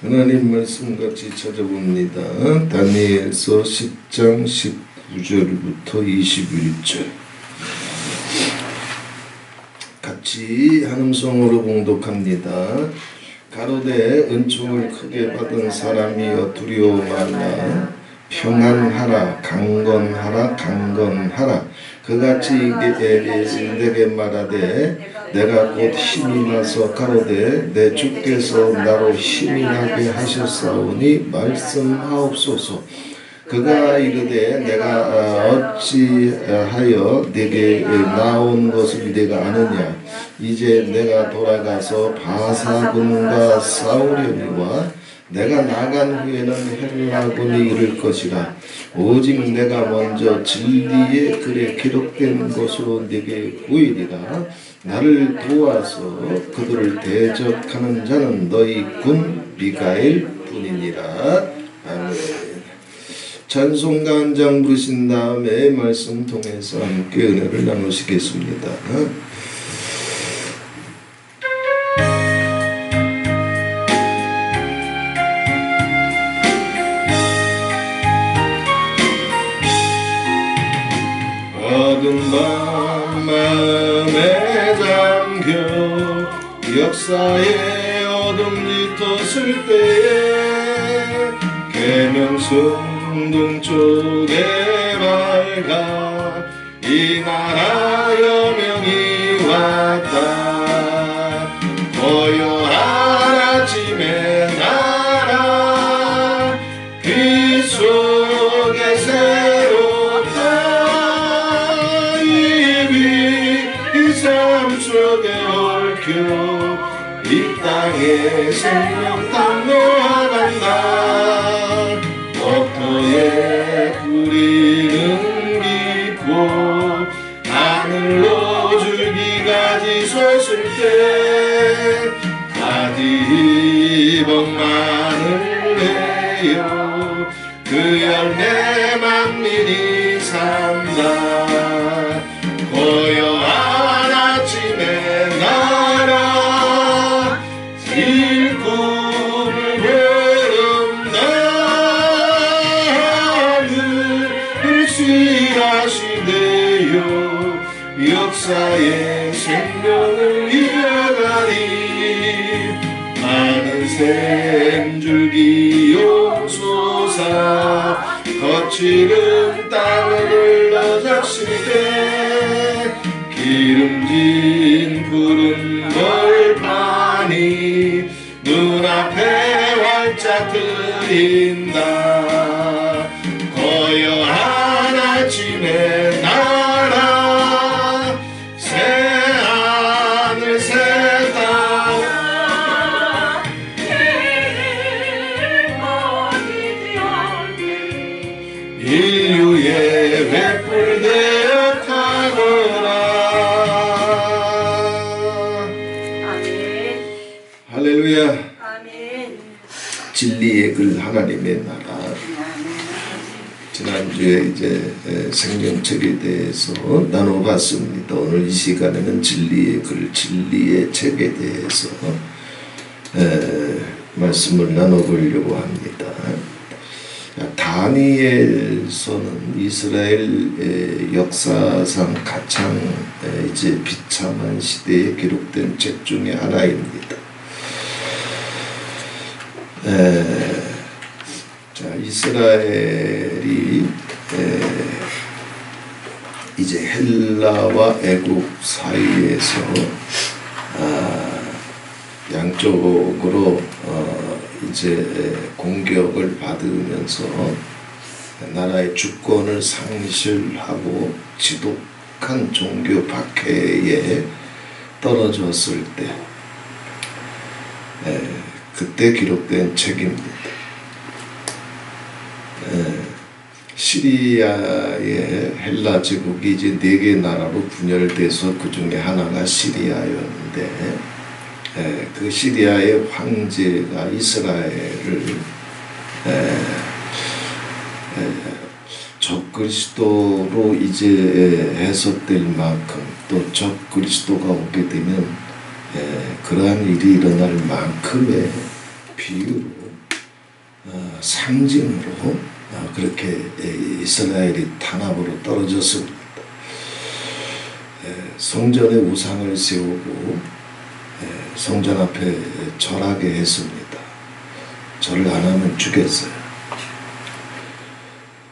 하나님 말씀 같이 찾아봅니다. 다니엘서 10장 19절부터 21절 같이 한음성으로 봉독합니다. 가로되 은총을 크게 받은 사람이여 두려워 말라. 평안하라 강건하라 강건하라. 그같이 내게 말하되 내가 곧 힘이 나서 가로되 내 주께서 나로 힘이 나게 하셨사오니 말씀하옵소서. 그가 이르되 내가 어찌하여 내게 나온 것을 내가 아느냐. 이제 내가 돌아가서 바사군과 싸우려니와 내가 나간 후에는 헬라군이 이를 것이라. 오직 내가 먼저 진리의 글에 기록된 것으로 네게 보이리라. 나를 도와서 그들을 대적하는 자는 너희 군 미가엘 뿐이니라. 아멘. 찬송가 한 장 부르신 다음에 말씀 통해서 함께 은혜를 나누시겠습니다. 어두운 밤 마음에 잠겨 역사의 어둠이 떴을 때에 계명성 동쪽에 밝아 이 나라 여명이 왔다. 고요한 아침의 나라 빛 속에 새롭다. 이 삶 속에 얽혀 이 땅에 생명 담노하간다. 폭포에 뿌리는 기포 하늘로 줄기까지 솟을 때 가지 복만을 내요 그 열매 만민이 산다. 고요한 아침의 나라 일꾼을 하시되요 역사의 생명을 이어가리. 많은 샘줄기 용솟아 거칠은 땅을 흘러잡실 때 기름진 푸른 벌판이 눈앞에 활짝 트인다. 고요한 아침의 나라 새하늘 새 땅 인류의 횃불 되어 타거라. 아멘. 할렐루야. 아멘. 진리의 글 하나님의 나라. 지난주에 이제 생명책에 대해서 나눠봤습니다. 오늘 이 시간에는 진리의 글, 진리의 책에 대해서 말씀을 나눠보려고 합니다. 다니엘서는 이스라엘 역사상 가장 이제 비참한 시대에 기록된 책 중에 하나입니다. 자, 이스라엘이 이제 헬라와 애국 사이에서 양쪽으로 이제 공격을 받으면서 나라의 주권을 상실하고 지독한 종교 박해에 떨어졌을 때 그때 기록된 책입니다. 시리아의 헬라 제국이 이제 4개 나라로 분열돼서 그 중에 하나가 시리아였는데 그 시리아의 황제가 이스라엘을 적그리스도로 이제 해석될 만큼 또 적그리스도가 오게 되면 그러한 일이 일어날 만큼의 비유로 상징으로 그렇게 이스라엘이 탄압으로 떨어졌습니다. 성전에 우상을 세우고 성전 앞에 절하게 했습니다. 절을 안 하면 죽였어요.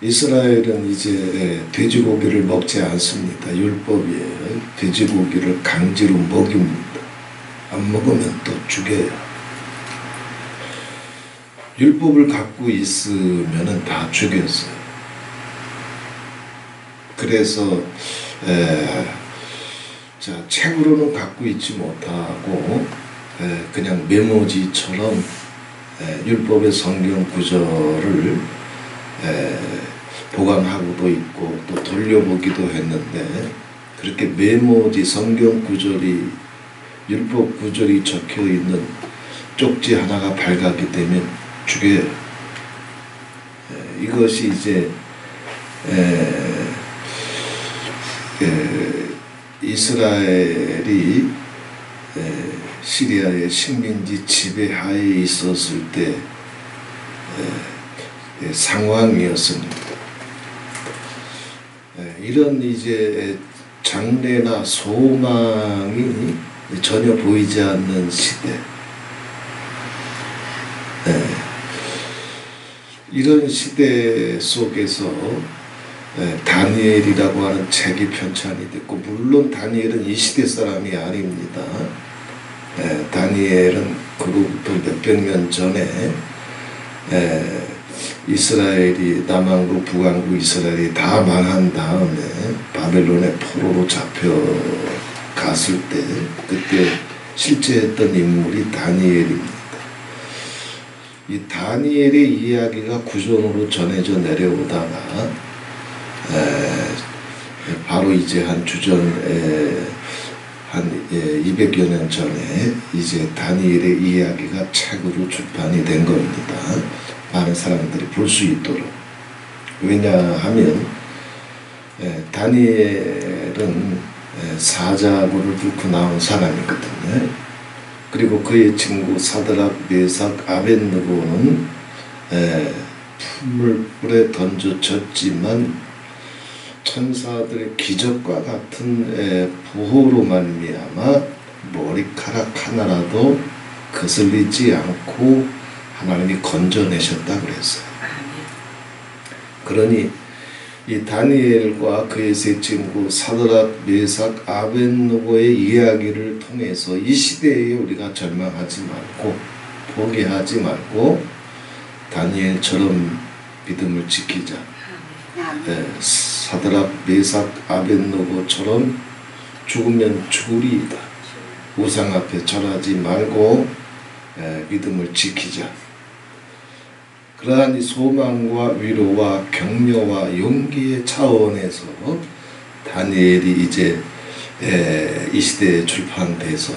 이스라엘은 이제 돼지고기를 먹지 않습니다. 율법이에요. 돼지고기를 강제로 먹입니다. 안 먹으면 또 죽여요. 율법을 갖고 있으면 다 죽였어요. 그래서 책으로는 갖고 있지 못하고 그냥 메모지처럼 율법의 성경 구절을 보관하고도 있고 또 돌려보기도 했는데, 그렇게 메모지 성경 구절이 율법 구절이 적혀 있는 쪽지 하나가 발각이 되면 죽여요. 이것이 이제 이스라엘이 시리아의 식민지 지배하에 있었을 때 상황이었습니다. 이런 이제 장래나 소망이 전혀 보이지 않는 시대, 이런 시대 속에서 다니엘이라고 하는 책이 편찬이 됐고, 물론 다니엘은 이 시대 사람이 아닙니다. 다니엘은 그로부터 몇백 년 전에 이스라엘이 남왕국 북왕국 이스라엘이 다 망한 다음에 바벨론의 포로로 잡혀갔을 때 그때 실제했던 인물이 다니엘입니다. 이 다니엘의 이야기가 구전으로 전해져 내려오다가 바로 이제 한 주전 한 200여 년 전에 이제 다니엘의 이야기가 책으로 출판이 된 겁니다. 많은 사람들이 볼 수 있도록. 왜냐하면 다니엘은 사자굴을 뚫고 나온 사람이거든요. 그리고 그의 친구 사드락, 메삭, 아벳느고는 풀물불에 던져졌지만 천사들의 기적과 같은 보호로 말미암아 머리카락 하나라도 거슬리지 않고 하나님이 건져내셨다 그랬어요. 그러니 이 다니엘과 그의 세 친구 사드락, 메삭, 아벳느고의 이야기를 통해서 이 시대에 우리가 절망하지 말고 포기하지 말고 다니엘처럼 믿음을 지키자. 사드락, 메삭, 아벳느고처럼 죽으면 죽으리이다. 우상 앞에 절하지 말고 믿음을 지키자. 그러한 소망과 위로와 격려와 용기의 차원에서 다니엘이 이제 이 시대에 출판돼서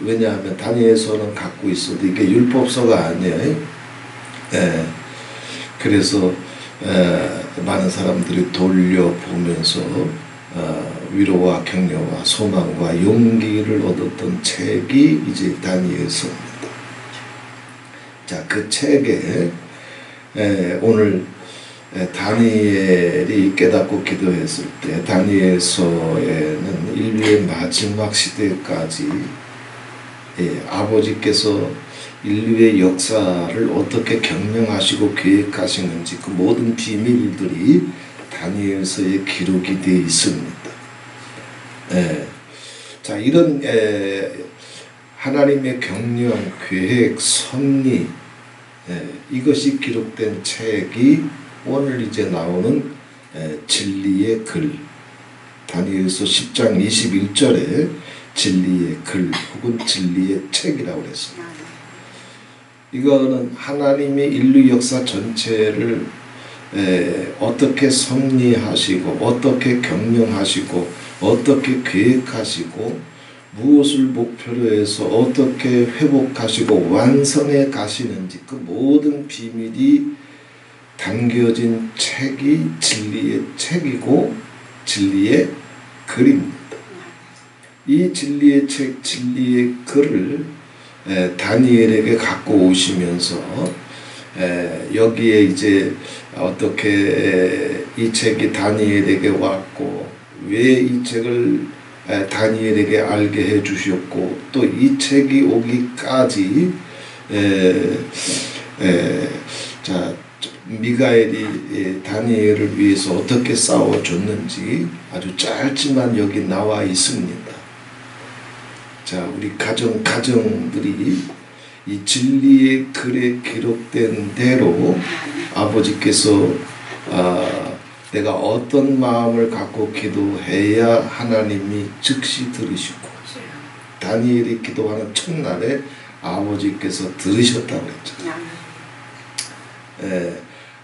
왜냐하면 다니엘서는 갖고 있어도 이게 율법서가 아니에요. 그래서 많은 사람들이 돌려보면서 위로와 격려와 소망과 용기를 얻었던 책이 이제 다니엘서입니다. 자, 그 책에 오늘 다니엘이 깨닫고 기도했을 때 다니엘서에는 인류의 마지막 시대까지 아버지께서 인류의 역사를 어떻게 경영하시고 계획하시는지 그 모든 비밀들이 다니엘서에 기록이 되어 있습니다. 자, 이런 하나님의 경영, 계획, 섭리 이것이 기록된 책이 오늘 이제 나오는 진리의 글, 다니엘서 10장 21절에 진리의 글 혹은 진리의 책이라고 그랬습니다. 이거는 하나님의 인류 역사 전체를 어떻게 섭리하시고 어떻게 경영하시고 어떻게 계획하시고 무엇을 목표로 해서 어떻게 회복하시고 완성해 가시는지 그 모든 비밀이 담겨진 책이 진리의 책이고 진리의 글입니다. 이 진리의 책, 진리의 글을 다니엘에게 갖고 오시면서 여기에 이제 어떻게 이 책이 다니엘에게 왔고 왜 이 책을 다니엘에게 알게 해 주셨고 또 이 책이 오기까지 자 미가엘이 다니엘을 위해서 어떻게 싸워줬는지 아주 짧지만 여기 나와 있습니다. 자, 우리 가정들이 이 진리의 글에 기록된 대로 아버지께서 내가 어떤 마음을 갖고 기도해야 하나님이 즉시 들으시고 다니엘이 기도하는 첫날에 아버지께서 들으셨다고 했잖아요.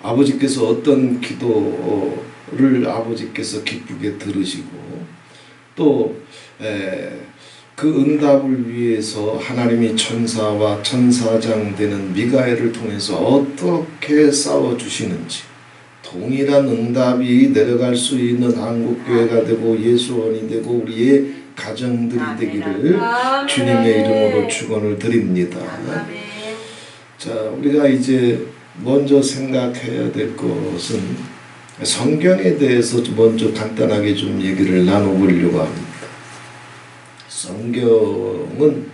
아버지께서 어떤 기도를 아버지께서 기쁘게 들으시고 또 그 응답을 위해서 하나님이 천사와 천사장 되는 미가엘을 통해서 어떻게 싸워주시는지 동일한 응답이 내려갈 수 있는 한국교회가 되고 예수원이 되고 우리의 가정들이 되기를 주님의 이름으로 축원을 드립니다. 자, 우리가 이제 먼저 생각해야 될 것은 성경에 대해서 먼저 간단하게 좀 얘기를 나눠보려고 합니다. 성경은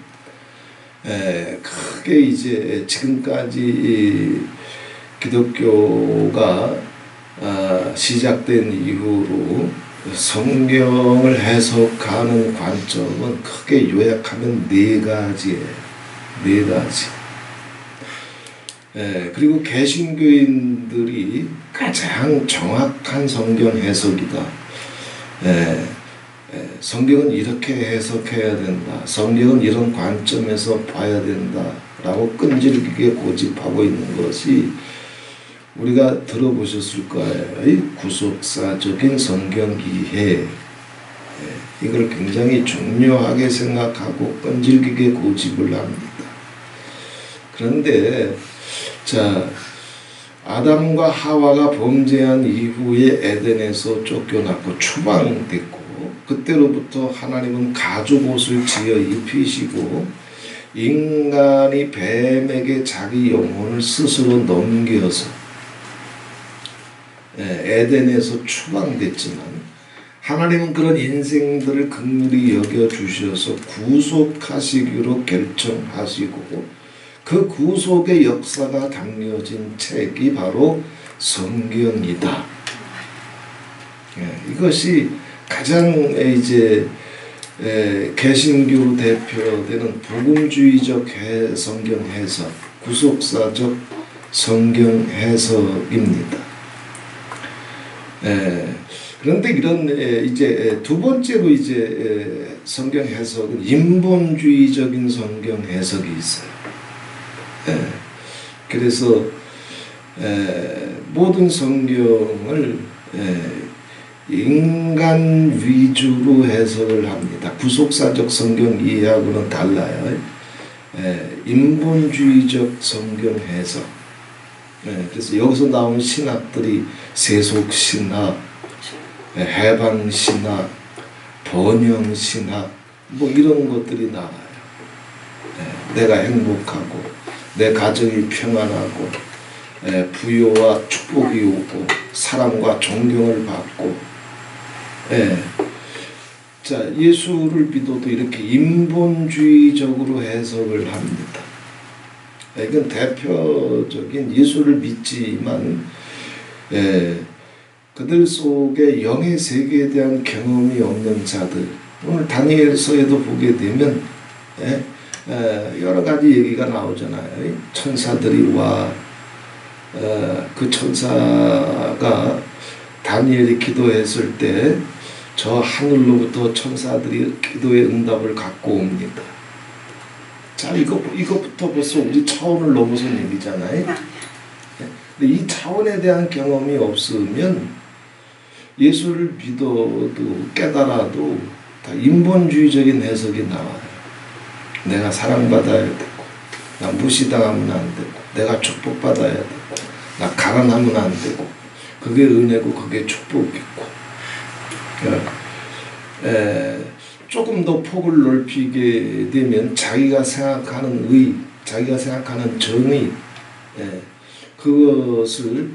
크게 이제 지금까지 기독교가 시작된 이후로 성경을 해석하는 관점은 크게 요약하면 네 가지예요. 네 가지. 그리고 개신교인들이 가장 정확한 성경 해석이다. 성경은 이렇게 해석해야 된다. 성경은 이런 관점에서 봐야 된다. 라고 끈질기게 고집하고 있는 것이 우리가 들어보셨을 거예요. 이 구속사적인 성경 이해. 이걸 굉장히 중요하게 생각하고 끈질기게 고집을 합니다. 그런데 자, 아담과 하와가 범죄한 이후에 에덴에서 쫓겨났고 추방됐고 그때로부터 하나님은 가죽옷을 지어 입히시고 인간이 뱀에게 자기 영혼을 스스로 넘겨서 에덴에서 추방됐지만 하나님은 그런 인생들을 긍휼히 여겨주셔서 구속하시기로 결정하시고 그 구속의 역사가 담겨진 책이 바로 성경이다. 이것이 가장 이제 개신교로 대표되는 복음주의적 성경 해석, 구속사적 성경 해석입니다. 그런데 이런 이제 두 번째로 이제 성경 해석은 인본주의적인 성경 해석이 있어요. 그래서 모든 성경을 인간 위주로 해석을 합니다. 구속사적 성경 이해하고는 달라요. 인본주의적 성경 해석. 그래서 여기서 나온 신학들이 세속신학, 해방신학, 번영신학 뭐 이런 것들이 나와요. 내가 행복하고 내 가정이 평안하고 부요와 축복이 오고 사랑과 존경을 받고 자, 예수를 믿어도 이렇게 인본주의적으로 해석을 합니다. 이건 대표적인 예수를 믿지만 그들 속에 영의 세계에 대한 경험이 없는 자들 오늘 다니엘서에도 보게 되면 여러 가지 얘기가 나오잖아요. 천사들이 와 그 천사가 다니엘이 기도했을 때 저 하늘로부터 천사들이 기도의 응답을 갖고 옵니다. 자, 이것부터 벌써 우리 차원을 넘어선 얘기잖아요. 근데 이 차원에 대한 경험이 없으면 예수를 믿어도 깨달아도 다 인본주의적인 해석이 나와요. 내가 사랑받아야 되고 나 무시당하면 안 되고 내가 축복받아야 되고 나 가난하면 안 되고 그게 은혜고 그게 축복이고 조금 더 폭을 넓히게 되면 자기가 생각하는 의, 자기가 생각하는 정의, 그것을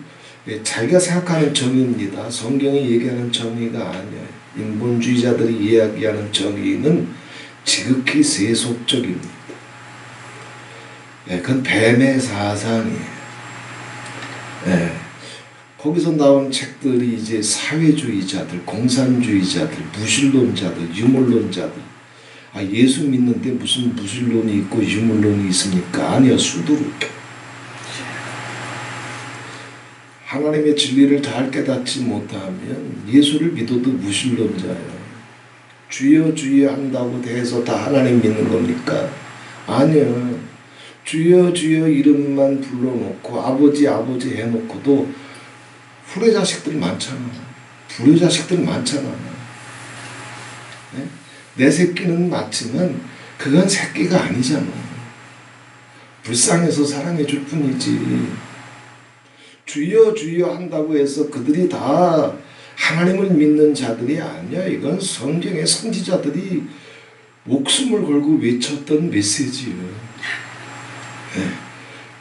자기가 생각하는 정의입니다. 성경이 얘기하는 정의가 아니에요. 인본주의자들이 이야기하는 정의는 지극히 세속적입니다. 그건 뱀의 사상이에요. 거기서 나온 책들이 이제 사회주의자들, 공산주의자들, 무신론자들, 유물론자들. 예수 믿는데 무슨 무신론이 있고 유물론이 있습니까? 아니요, 수두룩해. 하나님의 진리를 잘 깨닫지 못하면 예수를 믿어도 무신론자예요. 주여 주여 한다고 돼서 다 하나님 믿는 겁니까? 아니요. 주여 주여 이름만 불러놓고 아버지 아버지 해놓고도 후레자식들 많잖아. 불효자식들 많잖아. 내 새끼는 맞지만 그건 새끼가 아니잖아. 불쌍해서 사랑해 줄 뿐이지. 주여 주여 한다고 해서 그들이 다 하나님을 믿는 자들이 아니야. 이건 성경의 선지자들이 목숨을 걸고 외쳤던 메시지예요.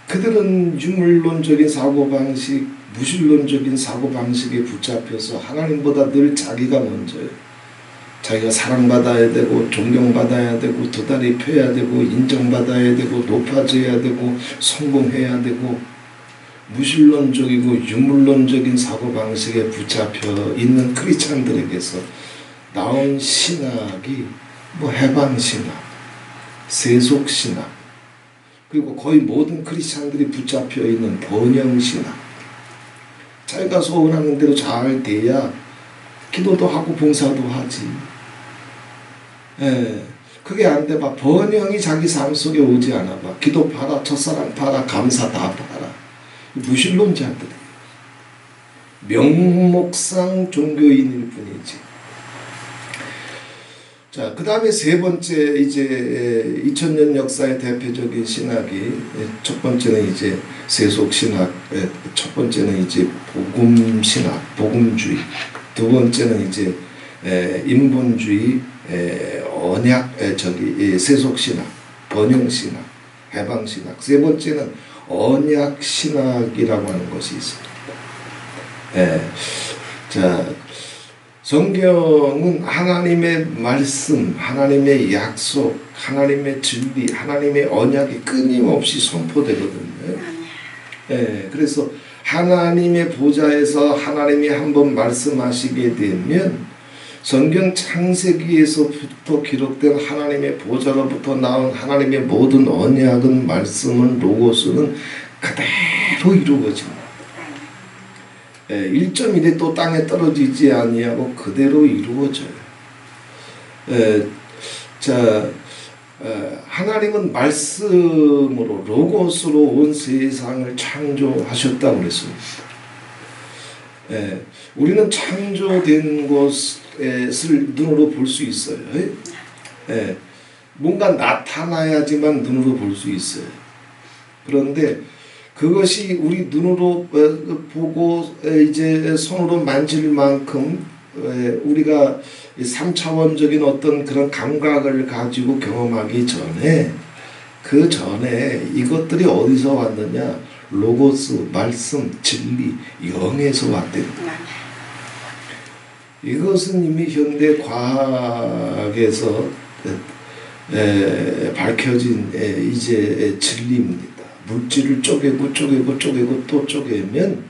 그들은 유물론적인 사고방식, 무신론적인 사고방식에 붙잡혀서 하나님보다 늘 자기가 먼저예요. 자기가 사랑받아야 되고 존경받아야 되고 두 다리 펴야 되고 인정받아야 되고 높아져야 되고 성공해야 되고 무신론적이고 유물론적인 사고방식에 붙잡혀 있는 크리스찬들에게서 나온 신학이 해방신학, 세속신학, 그리고 거의 모든 크리스찬들이 붙잡혀 있는 번영신학. 자기가 소원하는 대로 잘 돼야 기도도 하고 봉사도 하지. 그게 안 돼 봐. 번영이 자기 삶 속에 오지 않아 봐. 기도 봐라, 첫사랑 봐라, 감사 다 봐라. 무신론자들이 명목상 종교인일 뿐이지. 자, 그 다음에 세 번째 이제 2000년 역사의 대표적인 신학이, 첫 번째는 이제 세속신학, 첫 번째는 이제 복음신학, 복음주의, 두 번째는 이제 인본주의, 세속신학, 번영신학, 해방신학, 세 번째는 언약신학이라고 하는 것이 있습니다. 자, 성경은 하나님의 말씀, 하나님의 약속, 하나님의 진리, 하나님의 언약이 끊임없이 선포되거든요. 그래서 하나님의 보좌에서 하나님이 한번 말씀하시게 되면 성경 창세기에서부터 기록된 하나님의 보좌로부터 나온 하나님의 모든 언약은, 말씀은, 로고스는 그대로 이루어집니다. 1.1이 또 땅에 떨어지지 아니하고 그대로 이루어져요. 하나님은 말씀으로, 로고스로 온 세상을 창조하셨다고 그랬습니다. 우리는 창조된 것을 눈으로 볼 수 있어요. 뭔가 나타나야지만 눈으로 볼 수 있어요. 그런데 그것이 우리 눈으로 보고 이제 손으로 만질 만큼 우리가 3차원적인 어떤 그런 감각을 가지고 경험하기 전에, 그 전에 이것들이 어디서 왔느냐? 로고스, 말씀, 진리, 영에서 왔답니다. 이것은 이미 현대 과학에서 밝혀진 이제 진리입니다. 물질을 쪼개고 또 쪼개면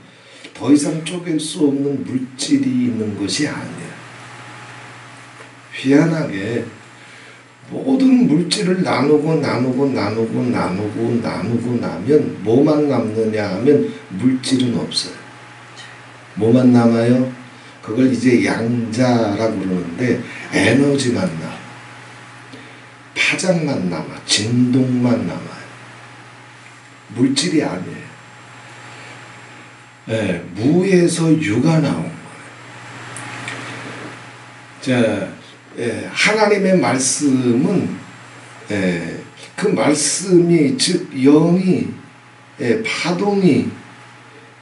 더 이상 쪼갤 수 없는 물질이 있는 것이 아니에요. 희한하게 모든 물질을 나누고 나면 뭐만 남느냐 하면 물질은 없어요. 뭐만 남아요? 그걸 이제 양자라고 그러는데 에너지만 남아, 파장만 남아, 진동만 남아요. 물질이 아니에요. 무에서 유가 나온 거예요. 자, 하나님의 말씀은 그 말씀이, 즉 영이, 파동이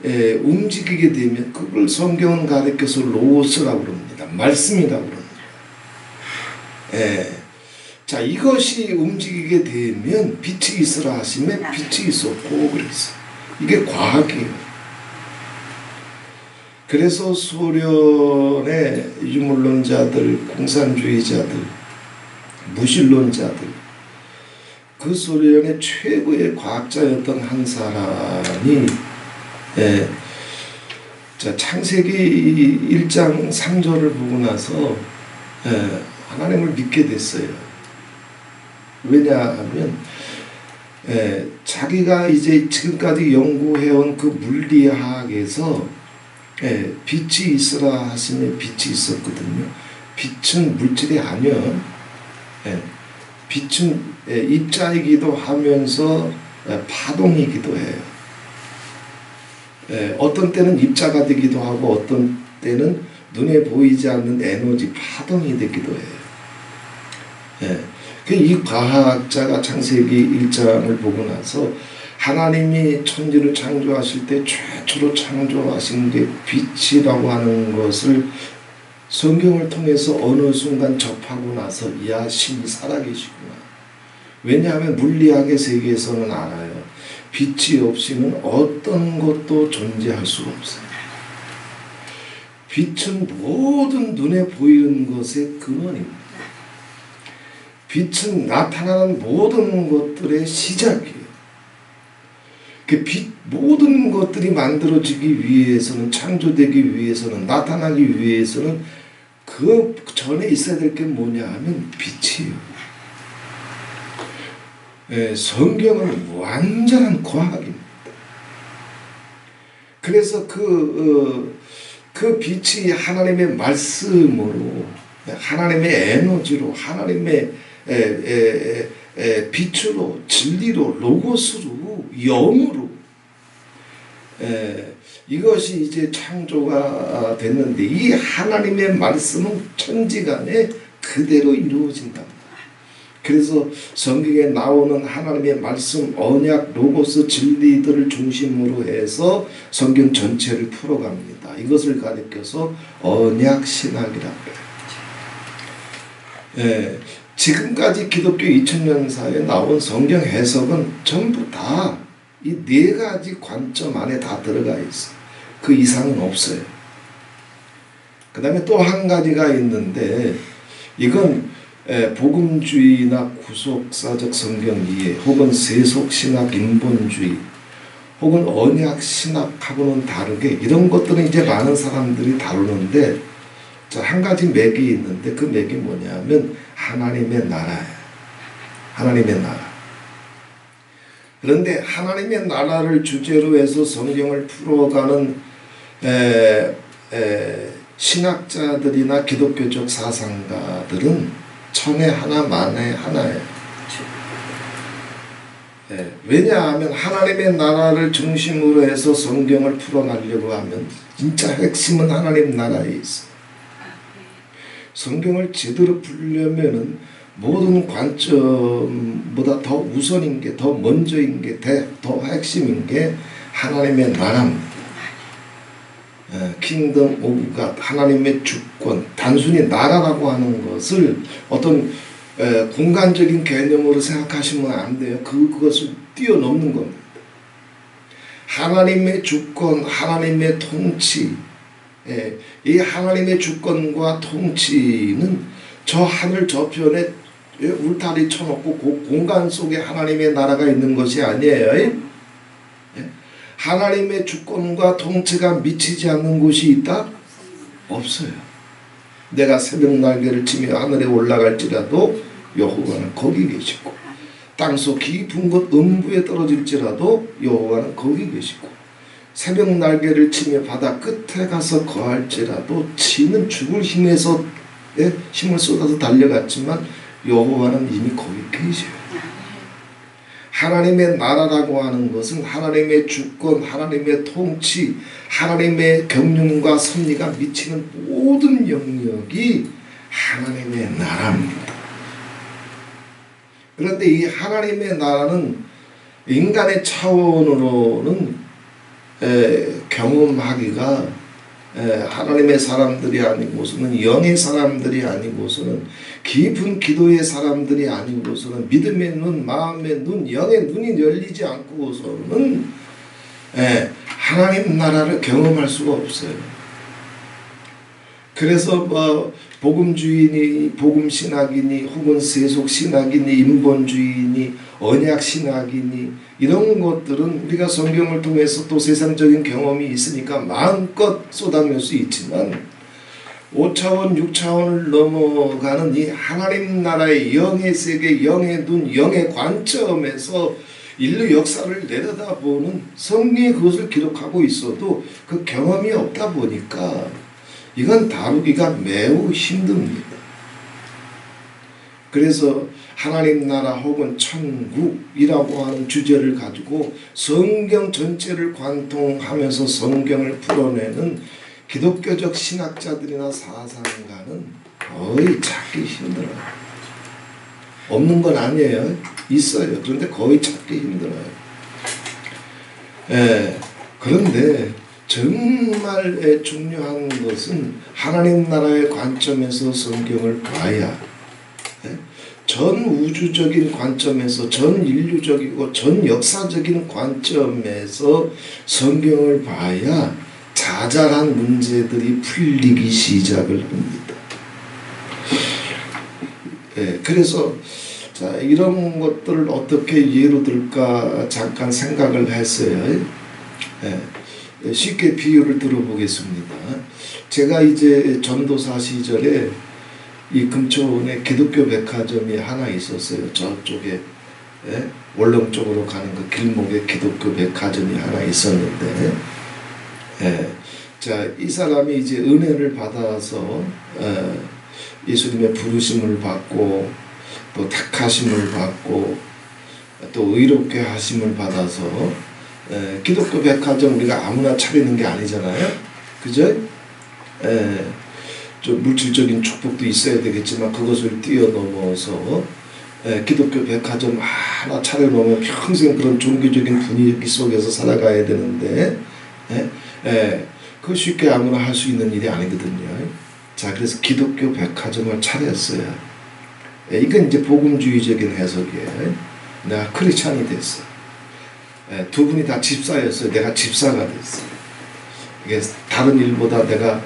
움직이게 되면 그걸 성경은 가리켜서 로고스라고 그럽니다. 말씀이라고 그럽니다. 예. 자, 이것이 움직이게 되면 빛이 있으라 하시면 빛이 있었고 그랬어요. 이게 과학이에요. 그래서 소련의 유물론자들, 공산주의자들, 무신론자들, 그 소련의 최고의 과학자였던 한 사람이 자, 창세기 1장 3절을 보고 나서 하나님을 믿게 됐어요. 왜냐하면 자기가 이제 지금까지 연구해온 그 물리학에서 빛이 있으라 하시면 빛이 있었거든요. 빛은 물질이 아니요. 빛은 입자이기도 하면서 파동이기도 해요. 어떤 때는 입자가 되기도 하고 어떤 때는 눈에 보이지 않는 에너지 파동이 되기도 해요. 이 과학자가 창세기 1장을 보고 나서 하나님이 천지를 창조하실 때 최초로 창조하신 게 빛이라고 하는 것을 성경을 통해서 어느 순간 접하고 나서 이야, 신이 살아계시구나. 왜냐하면 물리학의 세계에서는 알아요. 빛이 없이는 어떤 것도 존재할 수가 없어요. 빛은 모든 눈에 보이는 것의 근원입니다. 빛은 나타나는 모든 것들의 시작이에요. 그 빛, 모든 것들이 만들어지기 위해서는, 창조되기 위해서는, 나타나기 위해서는 그 전에 있어야 될 게 뭐냐 하면 빛이에요. 성경은 완전한 과학입니다. 그래서 그 빛이 하나님의 말씀으로, 하나님의 에너지로, 하나님의 빛으로, 진리로, 로고스로, 영으로 이것이 이제 창조가 됐는데, 이 하나님의 말씀은 천지간에 그대로 이루어진답니다. 그래서 성경에 나오는 하나님의 말씀, 언약, 로고스, 진리들을 중심으로 해서 성경 전체를 풀어갑니다. 이것을 가리켜서 언약 신학이라고 해요. 지금까지 기독교 2000년사에 나온 성경 해석은 전부 다 이 네 가지 관점 안에 다 들어가 있어요. 그 이상은 없어요. 그 다음에 또 한 가지가 있는데, 이건 복음주의나 구속사적 성경 이해, 혹은 세속신학 인본주의, 혹은 언약신학하고는 다르게 이런 것들은 이제 많은 사람들이 다루는데, 자, 한 가지 맥이 있는데 그 맥이 뭐냐면 하나님의 나라예요. 하나님의 나라. 그런데 하나님의 나라를 주제로 해서 성경을 풀어가는 신학자들이나 기독교적 사상가들은 천에 하나 만에 하나예요. 왜냐하면 하나님의 나라를 중심으로 해서 성경을 풀어가려고 하면 진짜 핵심은 하나님 나라에 있어요. 성경을 제대로 풀려면은 모든 관점보다 더 우선인 게, 더 먼저인 게, 더 핵심인 게 하나님의 나라입니다. 킹덤 오브 갓, 하나님의 주권. 단순히 나라라고 하는 것을 어떤 공간적인 개념으로 생각하시면 안 돼요. 그것을 뛰어넘는 겁니다. 하나님의 주권, 하나님의 통치, 이 하나님의 주권과 통치는 저 하늘 저편에 울타리 쳐놓고 그 공간 속에 하나님의 나라가 있는 것이 아니에요. 하나님의 주권과 통치가 미치지 않는 곳이 있다? 없어요. 내가 새벽 날개를 치며 하늘에 올라갈지라도 여호와는 거기 계시고, 땅속 깊은 곳 음부에 떨어질지라도 여호와는 거기 계시고, 새벽 날개를 치며 바다 끝에 가서 거할지라도 지는 죽을 힘에서 힘을 쏟아서 달려갔지만 여호와는 이미 거기 계셔요. 하나님의 나라라고 하는 것은 하나님의 주권, 하나님의 통치, 하나님의 경륜과 섭리가 미치는 모든 영역이 하나님의 나라입니다. 그런데 이 하나님의 나라는 인간의 차원으로는 경험하기가 하나님의 사람들이 아니고서는 영의 사람들이 아니고서는 깊은 기도의 사람들이 아니고서는 믿음의 눈, 마음의 눈, 영의 눈이 열리지 않고서는 하나님 나라를 경험할 수가 없어요. 그래서 복음주의니 복음신학이니 혹은 세속신학이니 인본주의니 언약신학이니 이런 것들은 우리가 성경을 통해서 또 세상적인 경험이 있으니까 마음껏 쏟아낼 수 있지만 5차원 6차원을 넘어가는 이 하나님 나라의 영의 세계, 영의 눈, 영의 관점에서 인류 역사를 내려다보는 성경이 그것을 기록하고 있어도 그 경험이 없다 보니까 이건 다루기가 매우 힘듭니다. 그래서 하나님 나라 혹은 천국이라고 하는 주제를 가지고 성경 전체를 관통하면서 성경을 풀어내는 기독교적 신학자들이나 사상가는 거의 찾기 힘들어요. 없는 건 아니에요. 있어요. 그런데 거의 찾기 힘들어요. 그런데 정말 중요한 것은 하나님 나라의 관점에서 성경을 봐야 전 우주적인 관점에서 전 인류적이고 전 역사적인 관점에서 성경을 봐야 자잘한 문제들이 풀리기 시작을 합니다. 그래서 자, 이런 것들을 어떻게 예로 들까 잠깐 생각을 했어요. 쉽게 비유를 들어보겠습니다. 제가 이제 전도사 시절에 이 금초원에 기독교 백화점이 하나 있었어요. 저쪽에 원룸 쪽으로 가는 그 길목에 기독교 백화점이 하나 있었는데, 자, 이 사람이 이제 은혜를 받아서 예수님의 부르심을 받고 또 택하심을 받고 또 의롭게 하심을 받아서 기독교 백화점 우리가 아무나 차리는 게 아니잖아요. 그죠? 좀 물질적인 축복도 있어야 되겠지만 그것을 뛰어넘어서 기독교 백화점 하나 차려놓으면 평생 그런 종교적인 분위기 속에서 살아가야 되는데 그거 쉽게 아무나 할 수 있는 일이 아니거든요. 자, 그래서 기독교 백화점을 차렸어요. 이건 이제 복음주의적인 해석이에요. 내가 크리스찬이 됐어. 두 분이 다 집사였어요. 내가 집사가 됐어요. 이게 다른 일보다 내가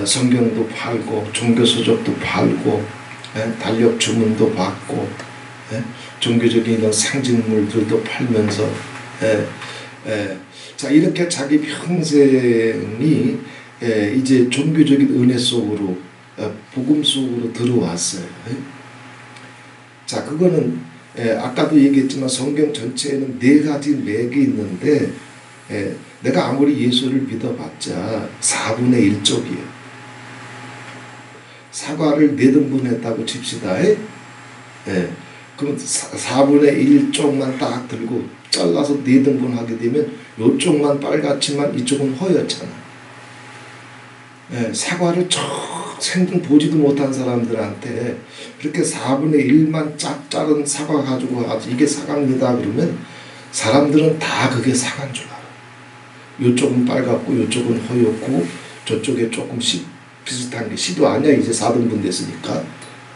성경도 팔고 종교서적도 팔고 달력 주문도 받고 종교적인 이런 상징물들도 팔면서 자, 이렇게 자기 평생이 이제 종교적인 은혜 속으로 복음 속으로 들어왔어요. 자, 그거는 아까도 얘기했지만 성경 전체에는 4가지 맥이 있는데 내가 아무리 예수를 믿어봤자 4분의 1쪽이에요. 사과를 4등분 했다고 칩시다. 그럼 4분의 1쪽만 딱 들고 잘라서 4등분 하게 되면 이쪽만 빨갛지만 이쪽은 허옇잖아. 사과를 생전 보지도 못한 사람들한테 그렇게 4분의 1만 짝 자른 사과 가지고 가서 이게 사과입니다 그러면 사람들은 다 그게 사과인 줄 알아. 이쪽은 빨갛고 이쪽은 허옇고 저쪽에 조금 비슷한 게 씨도 아니야. 이제 4등분 됐으니까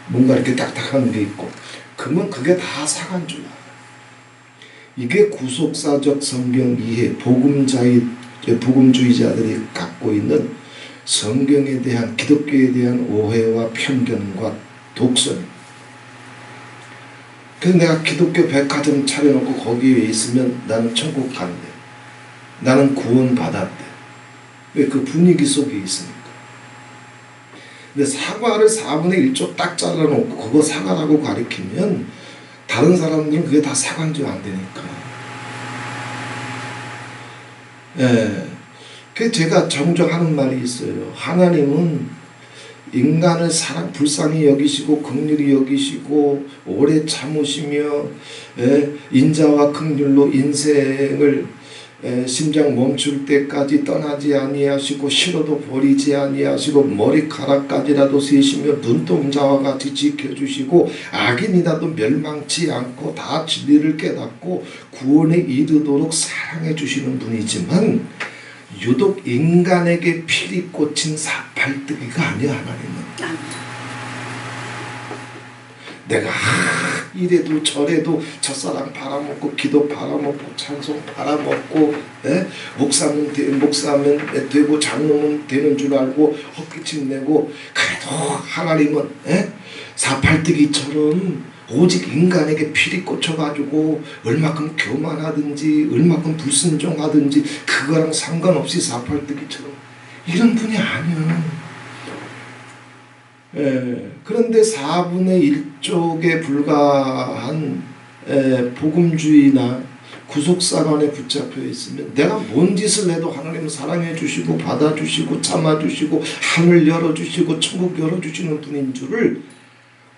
뭔가 이렇게 딱딱한 게 있고 그러면 그게 다 사과인 줄 알아. 이게 구속사적 성경 이해 복음주의자들이 갖고 있는 성경에 대한 기독교에 대한 오해와 편견과 독선. 그래서 내가 기독교 백화점 차려놓고 거기에 있으면 나는 천국 간대. 나는 구원 받았대. 왜? 그 분위기 속에 있으니까. 근데 사과를 4분의 1쪽 딱 잘라놓고 그거 사과라고 가리키면 다른 사람들은 그게 다 사과인 줄 안 되니까. 그 제가 종종 하는 말이 있어요. 하나님은 인간을 불쌍히 여기시고 긍휼히 여기시고 오래 참으시며 인자와 긍휼로 인생을 심장 멈출 때까지 떠나지 아니하시고 싫어도 버리지 아니하시고 머리카락까지라도 세시며 눈동자와 같이 지켜주시고 악인이라도 멸망치 않고 다 진리를 깨닫고 구원에 이르도록 사랑해 주시는 분이지만 유독 인간에게 필이 꽂힌 사팔뜨기가 아니야. 하나님은 내가 이래도 저래도 첫사랑 팔아먹고 기도 팔아먹고 찬송 팔아먹고 목사면 되고 장로면 되는 줄 알고 헛기침 내고 그래도 하나님은 사팔뜨기처럼 오직 인간에게 필이 꽂혀가지고 얼마큼 교만하든지 얼마큼 불순종하든지 그거랑 상관없이 사팔뜨기처럼 이런 분이 아니야. 그런데 4분의 1쪽에 불과한 복음주의나 구속사관에 붙잡혀 있으면 내가 뭔 짓을 해도 하나님은 사랑해 주시고 받아주시고 참아주시고 하늘 열어주시고 천국 열어주시는 분인 줄을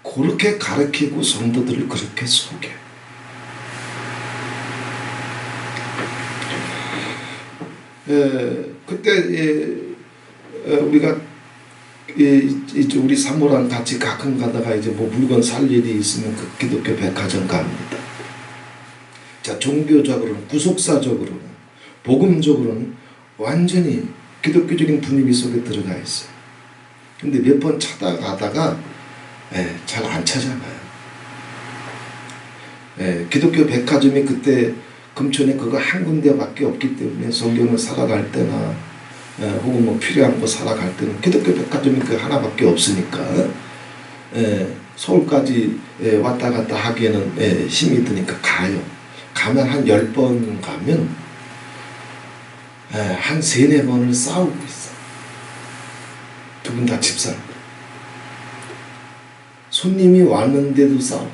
그렇게 가르치고 성도들을 그렇게 속여. 그때 우리가 이제 우리 사모랑 같이 가끔 가다가 이제 뭐 물건 살 일이 있으면 그 기독교 백화점 갑니다. 자, 종교적으로는, 구속사적으로는, 복음적으로는 완전히 기독교적인 분위기 속에 들어가 있어요. 근데 몇 번 찾아가다가 잘 안 찾아가요. 기독교 백화점이 그때 금천에 그거 한 군데밖에 없기 때문에 성경을 살아갈 때나 혹은 뭐 필요한 거 살아갈 때는 기독교 백화점이 그 하나밖에 없으니까 서울까지 왔다 갔다 하기에는 힘이 드니까 가요. 가면 한 10번 가면 한 3-4번을 싸우고 있어. 두 분 다 집사람. 손님이 왔는데도 싸워.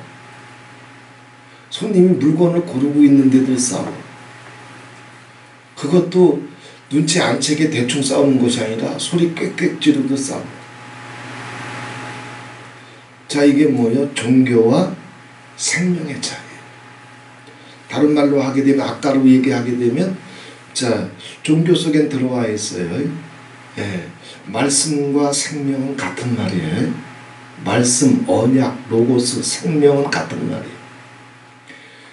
손님이 물건을 고르고 있는데도 싸워. 그것도 눈치 안 채게 대충 싸우는 것이 아니라 소리 꽥꽥 지르고 싸워. 자, 이게 뭐예요? 종교와 생명의 차이. 다른 말로 하게 되면, 아까로 얘기하게 되면, 자, 종교 속엔 들어와 있어요. 말씀과 생명은 같은 말이에요. 말씀, 언약, 로고스, 생명은 같은 말이에요.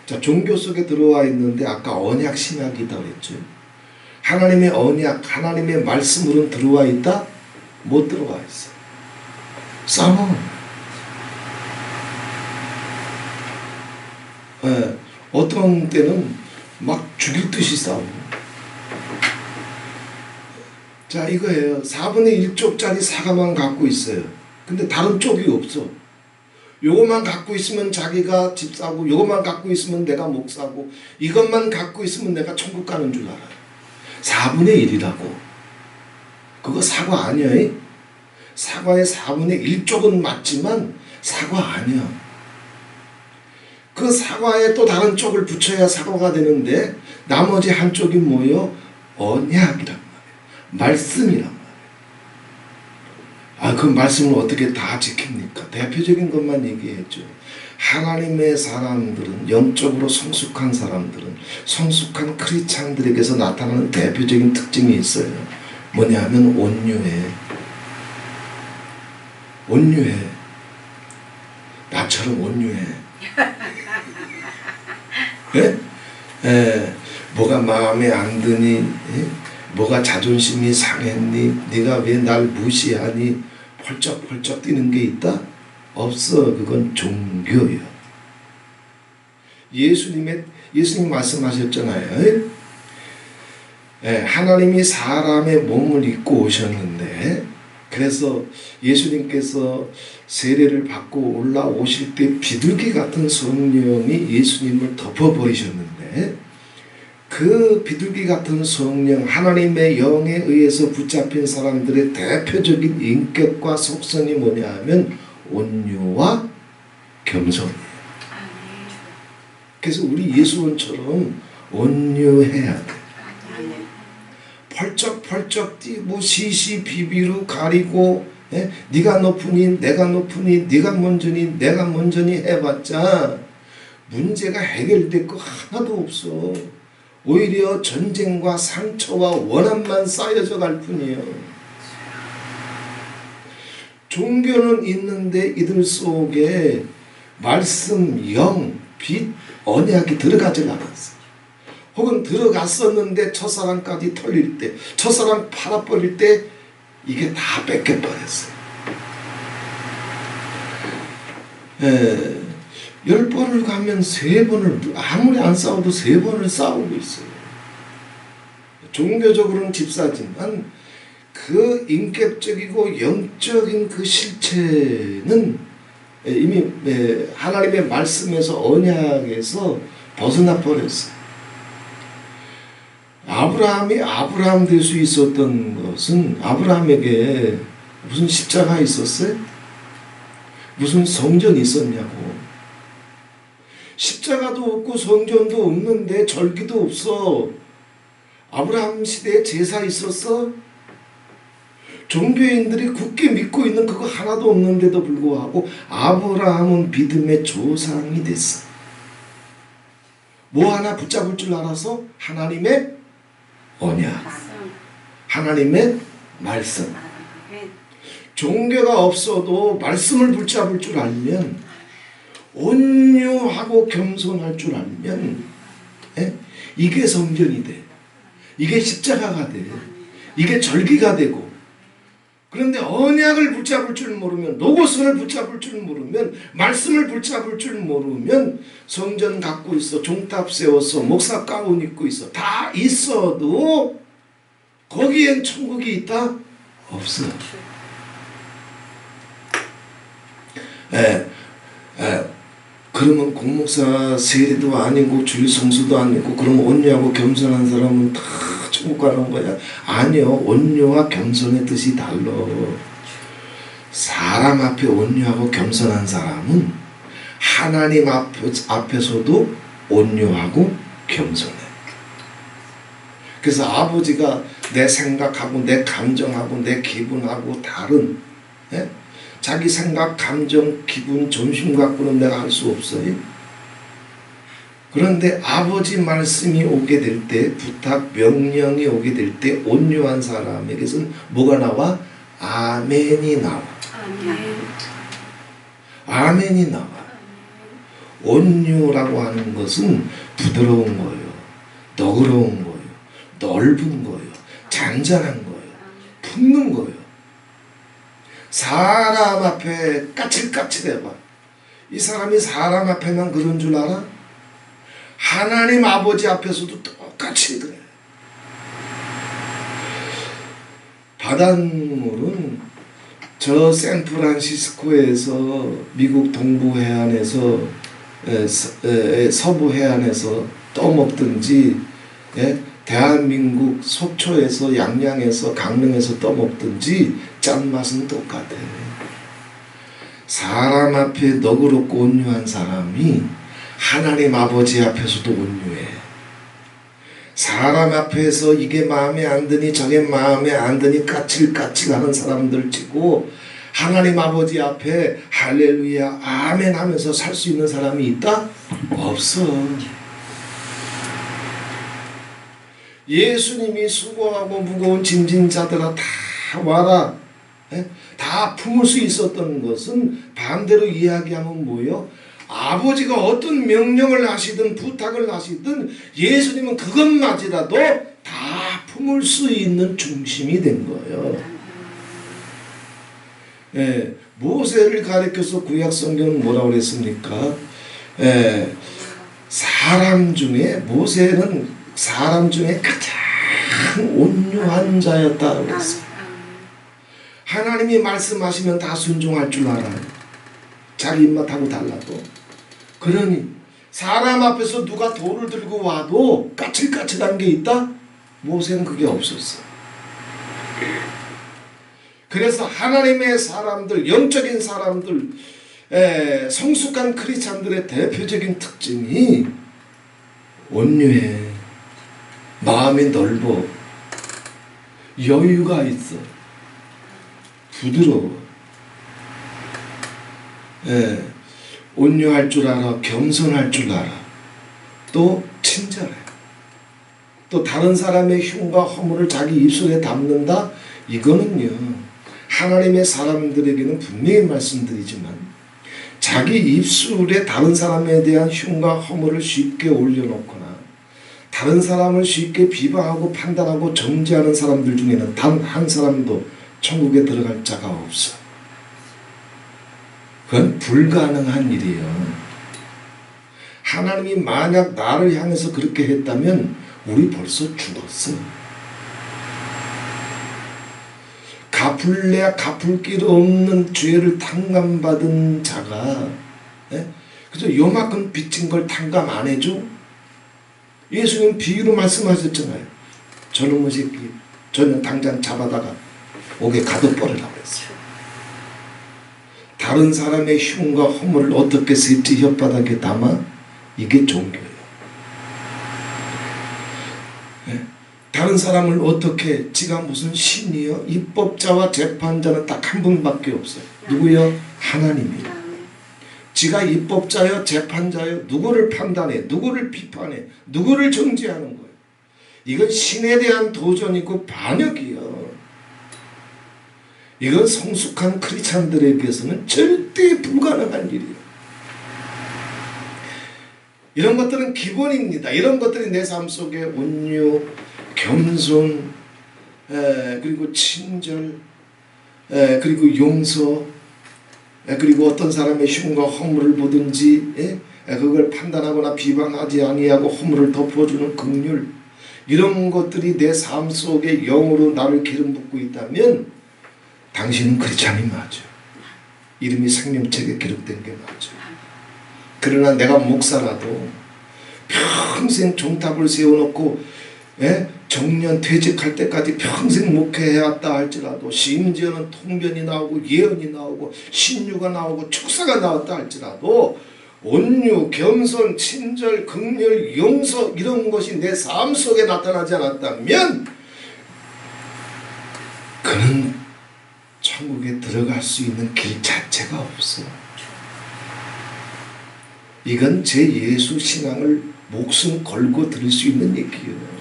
자, 종교 속에 들어와 있는데 아까 언약 신약이다 그랬죠. 하나님의 언약, 하나님의 말씀으로는 들어와 있다? 못 들어와 있어. 싸워. 어떤 때는 막 죽일 듯이 싸워. 자, 이거예요. 4분의 1쪽짜리 사과만 갖고 있어요. 근데 다른 쪽이 없어. 요것만 갖고 있으면 자기가 집 사고, 요것만 갖고 있으면 내가 목 사고, 이것만 갖고 있으면 내가 천국 가는 줄 알아요. 4분의 1이라고. 그거 사과 아니야. 사과의 4분의 1쪽은 맞지만 사과 아니야. 그 사과에 또 다른 쪽을 붙여야 사과가 되는데 나머지 한쪽이 뭐예요? 언약이란 말이에요. 말씀이란 말이에요. 그 말씀을 어떻게 다 지킵니까? 대표적인 것만 얘기했죠. 하나님의 사람들은, 영적으로 성숙한 사람들은, 성숙한 크리스찬들에게서 나타나는 대표적인 특징이 있어요. 뭐냐 하면 온유해. 온유해. 나처럼 온유해. 뭐가 마음에 안 드니? 뭐가 자존심이 상했니? 네가 왜 날 무시하니? 펄쩍펄쩍 뛰는 게 있다? 없어. 그건 종교예요. 예수님 말씀하셨잖아요. 하나님이 사람의 몸을 입고 오셨는데, 그래서 예수님께서 세례를 받고 올라오실 때 비둘기 같은 성령이 예수님을 덮어버리셨는데, 그 비둘기 같은 성령, 하나님의 영에 의해서 붙잡힌 사람들의 대표적인 인격과 속성이 뭐냐 하면 온유와 겸손이에요. 그래서 우리 예수님처럼 온유해야 돼. 펄쩍펄쩍 뛰고 시시비비로 가리고 네가 높으니 내가 높으니 네가 먼저니 내가 먼저니 해봤자 문제가 해결될 거 하나도 없어. 오히려 전쟁과 상처와 원한만 쌓여져 갈 뿐이에요. 종교는 있는데 이들 속에 말씀, 영, 빛, 언약이 들어가지 않았어. 혹은 들어갔었는데 첫사랑까지 털릴 때, 첫사랑 팔아버릴 때 이게 다 뺏겨버렸어요. 10번을 가면 3번을, 아무리 안 싸워도 3번을 싸우고 있어요. 종교적으로는 집사지만 그 인격적이고 영적인 그 실체는 이미 하나님의 말씀에서, 언약에서 벗어나 버렸어요. 아브라함이 아브라함 될 수 있었던 것은, 아브라함에게 무슨 십자가 있었어요? 무슨 성전이 있었냐고. 십자가도 없고 성전도 없는데 절기도 없어. 아브라함 시대에 제사 있었어? 종교인들이 굳게 믿고 있는 그거 하나도 없는데도 불구하고 아브라함은 믿음의 조상이 됐어. 뭐 하나 붙잡을 줄 알아서? 하나님의 언약, 하나님의 말씀. 종교가 없어도 말씀을 붙잡을 줄 알면, 온유하고 겸손할 줄 알면, 이게 성전이 돼. 이게 십자가가 돼. 이게 절기가 되고. 그런데 언약을 붙잡을 줄 모르면, 로고스를 붙잡을 줄 모르면, 말씀을 붙잡을 줄 모르면, 성전 갖고 있어, 종탑 세웠어, 목사 가운 입고 있어, 다 있어도 거기엔 천국이 있다? 없어. 그러면 공목사 세례도 아니고 주일 성수도 아니고, 그럼 온유하고 겸손한 사람은 다 천국 가는 거야? 아니요. 온유와 겸손의 뜻이 달라. 사람 앞에 온유하고 겸손한 사람은 하나님 앞에서도 온유하고 겸손해. 그래서 아버지가 내 생각하고 내 감정하고 내 기분하고 다른, 자기 생각, 감정, 기분, 점심 갖고는 내가 할 수 없어요. 그런데 아버지 말씀이 오게 될 때, 부탁, 명령이 오게 될 때 온유한 사람에게서는 뭐가 나와? 아멘이 나와. 아멘이 나와. 온유라고 하는 것은 부드러운 거예요. 너그러운 거예요. 넓은 거예요. 잔잔한 거예요. 품는 거예요. 사람 앞에 까칠까칠해봐. 이 사람이 사람 앞에만 그런 줄 알아? 하나님 아버지 앞에서도 똑같이 그래. 바닷물은 저 샌프란시스코에서, 미국 동부 해안에서, 서부 해안에서 떠먹든지, 대한민국 속초에서, 양양에서, 강릉에서 떠먹든지 짠맛은 똑같아. 사람 앞에 너그럽고 온유한 사람이 하나님 아버지 앞에서도 온유해. 사람 앞에서 이게 마음에 안 드니 저게 마음에 안 드니 까칠까칠하는 사람들 치고, 하나님 아버지 앞에 할렐루야 아멘 하면서 살 수 있는 사람이 있다? 없어. 예수님이 수고하고 무거운 짐진 자들아 다 와라, 다 품을 수 있었던 것은, 반대로 이야기하면 뭐예요? 아버지가 어떤 명령을 하시든 부탁을 하시든 예수님은 그것마저라도 다 품을 수 있는 중심이 된 거예요. 모세를 가리켜서 구약 성경은 뭐라고 그랬습니까? 사람 중에, 모세는 사람 중에 가장 온유한 자였다고 그랬어요. 하나님이 말씀하시면 다 순종할 줄 알아요. 자기 입맛하고 달라도. 그러니 사람 앞에서 누가 돌을 들고 와도 까칠까칠한 게 있다? 모세는 그게 없었어. 그래서 하나님의 사람들, 영적인 사람들, 성숙한 크리스찬들의 대표적인 특징이 온유해. 마음이 넓어. 여유가 있어. 부드러워. 온유할 줄 알아. 겸손할 줄 알아. 또 친절해. 또 다른 사람의 흉과 허물을 자기 입술에 담는다? 이거는요, 하나님의 사람들에게는 분명히 말씀드리지만, 자기 입술에 다른 사람에 대한 흉과 허물을 쉽게 올려놓거나 다른 사람을 쉽게 비방하고 판단하고 정죄하는 사람들 중에는 단 한 사람도 천국에 들어갈 자가 없어. 그건 불가능한 일이에요. 하나님이 만약 나를 향해서 그렇게 했다면 우리 벌써 죽었어. 갚을래야 갚을 길 없는 죄를 탕감받은 자가 그죠? 요만큼 빚진 걸 탕감 안 해줘? 예수님 비유로 말씀하셨잖아요. 저놈의 새끼 저는 당장 잡아다가 옥에 가둬버리라고 했어요. 다른 사람의 흉과 허물을 어떻게 셋째 혓바닥에 담아? 이게 종교예요. 다른 사람을 어떻게, 지가 무슨 신이요? 입법자와 재판자는 딱 한 분밖에 없어요. 누구요? 하나님이요. 지가 입법자요, 재판자요, 누구를 판단해, 누구를 비판해, 누구를 정죄하는 거예요. 이건 신에 대한 도전이고 반역이요. 이건 성숙한 크리스찬들에게서는 절대 불가능한 일이에요. 이런 것들은 기본입니다. 이런 것들이 내 삶 속에 온유, 겸손, 그리고 친절, 그리고 용서, 그리고 어떤 사람의 흉과 허물을 보든지 그걸 판단하거나 비방하지 아니하고 허물을 덮어주는 긍휼, 이런 것들이 내 삶 속에 영으로 나를 기름 붓고 있다면 당신은 크리스찬이 맞아. 이름이 생명책에 기록된 게 맞아. 그러나 내가 목사라도 평생 종탑을 세워놓고 정년 퇴직할 때까지 평생 목회해왔다 할지라도, 심지어는 통변이 나오고 예언이 나오고 신유가 나오고 축사가 나왔다 할지라도 온유, 겸손, 친절, 긍휼, 용서, 이런 것이 내 삶 속에 나타나지 않았다면 그는 천국에 들어갈 수 있는 길 자체가 없어. 이건 제 예수 신앙을 목숨 걸고 들을 수 있는 얘기예요.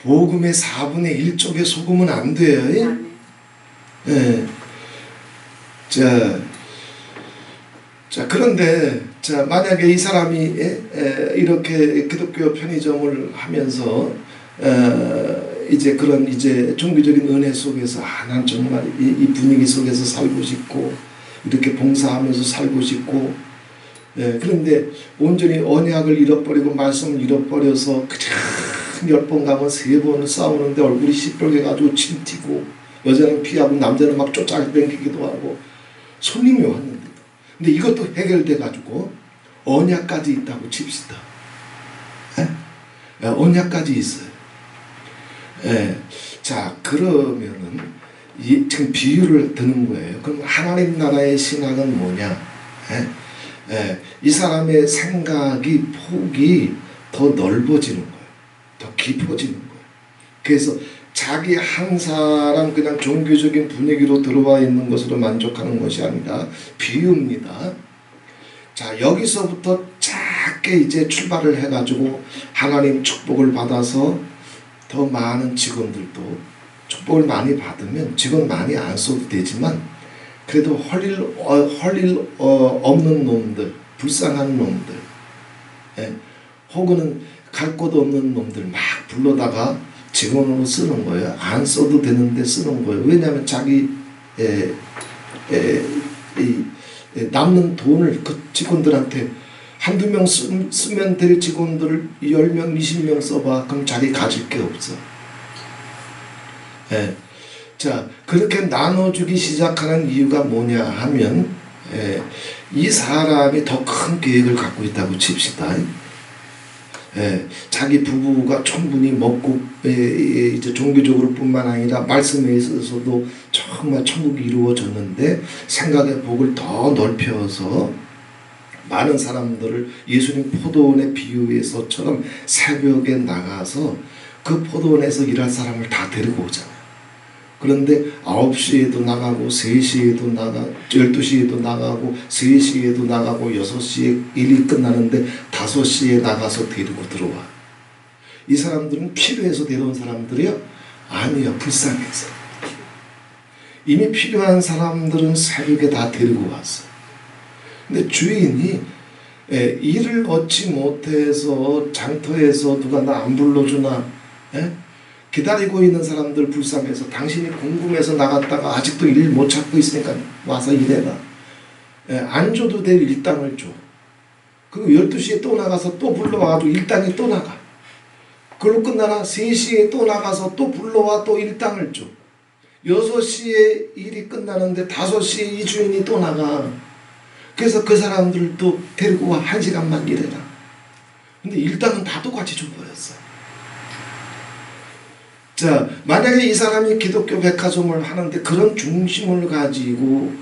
복음의 4분의 1쪽에 속으면 안 돼요. 자, 그런데 만약에 이 사람이 이렇게 기독교 편의점을 하면서 이제 그런 종교적인 은혜 속에서 난 정말 이 분위기 속에서 살고 싶고 이렇게 봉사하면서 살고 싶고, 그런데 온전히 언약을 잃어버리고 말씀을 잃어버려서 그냥 10번 가면 3번을 싸우는데 얼굴이 시뻘게 가지고 침 튀고 여자는 피하고 남자는 막 쫓아다니기도 하고 손님이 왔는데, 근데 이것도 해결돼 가지고 언약까지 있다고 칩시다. 언약까지 있어요. 자, 그러면은 지금 비유를 드는 거예요. 그럼 하나님 나라의 신학은 뭐냐? 이 사람의 생각이 폭이 더 넓어지는 거예요. 더 깊어지는 거예요. 그래서 자기 한 사람 그냥 종교적인 분위기로 들어와 있는 것으로 만족하는 것이 아니라 비유입니다. 자, 여기서부터 작게 이제 출발을 해가지고 하나님 축복을 받아서 더 많은 직원들도 축복을 많이 받으면 직원 많이 안 써도 되지만 그래도 헐일 없는 놈들, 불쌍한 놈들, 혹은 갈 곳 없는 놈들 막 불러다가 직원으로 쓰는 거예요. 안 써도 되는데 쓰는 거예요. 왜냐하면 자기 남는 돈을 그 직원들한테 한두 명 쓰면 될 직원들을 10명, 20명 써봐. 그럼 자기 가질 게 없어. 자, 그렇게 나눠주기 시작하는 이유가 뭐냐 하면 이 사람이 더 큰 계획을 갖고 있다고 칩시다. 자기 부부가 충분히 먹고 이제 종교적으로 뿐만 아니라 말씀에 있어서도 정말 천국이 이루어졌는데 생각의 복을 더 넓혀서 많은 사람들을 예수님 포도원의 비유에서처럼 새벽에 나가서 그 포도원에서 일할 사람을 다 데리고 오잖아요. 그런데 9시에도 나가고 3시에도 나가고 12시에도 나가고 3시에도 나가고 6시에 일이 끝나는데 5시에 나가서 데리고 들어와. 이 사람들은 필요해서 데려온 사람들이요? 아니요, 불쌍해서. 이미 필요한 사람들은 새벽에 다 데리고 왔어. 근데 주인이 일을 얻지 못해서 장터에서 누가 나 안 불러주나 기다리고 있는 사람들 불쌍해서 당신이 궁금해서 나갔다가 아직도 일 못 찾고 있으니까 와서 일해라. 안 줘도 될 일당을 줘. 그리고 12시에 또 나가서 또 불러와가지고 일당이 또 나가. 그걸로 끝나나 3시에 또 나가서 또 불러와 또 일당을 줘. 6시에 일이 끝나는데 5시에 이 주인이 또 나가. 그래서 그 사람들도 데리고 와 1시간만 일해라. 근데 일당은 다 똑같이 줘버렸어. 자, 만약에 이 사람이 기독교 백화점을 하는데 그런 중심을 가지고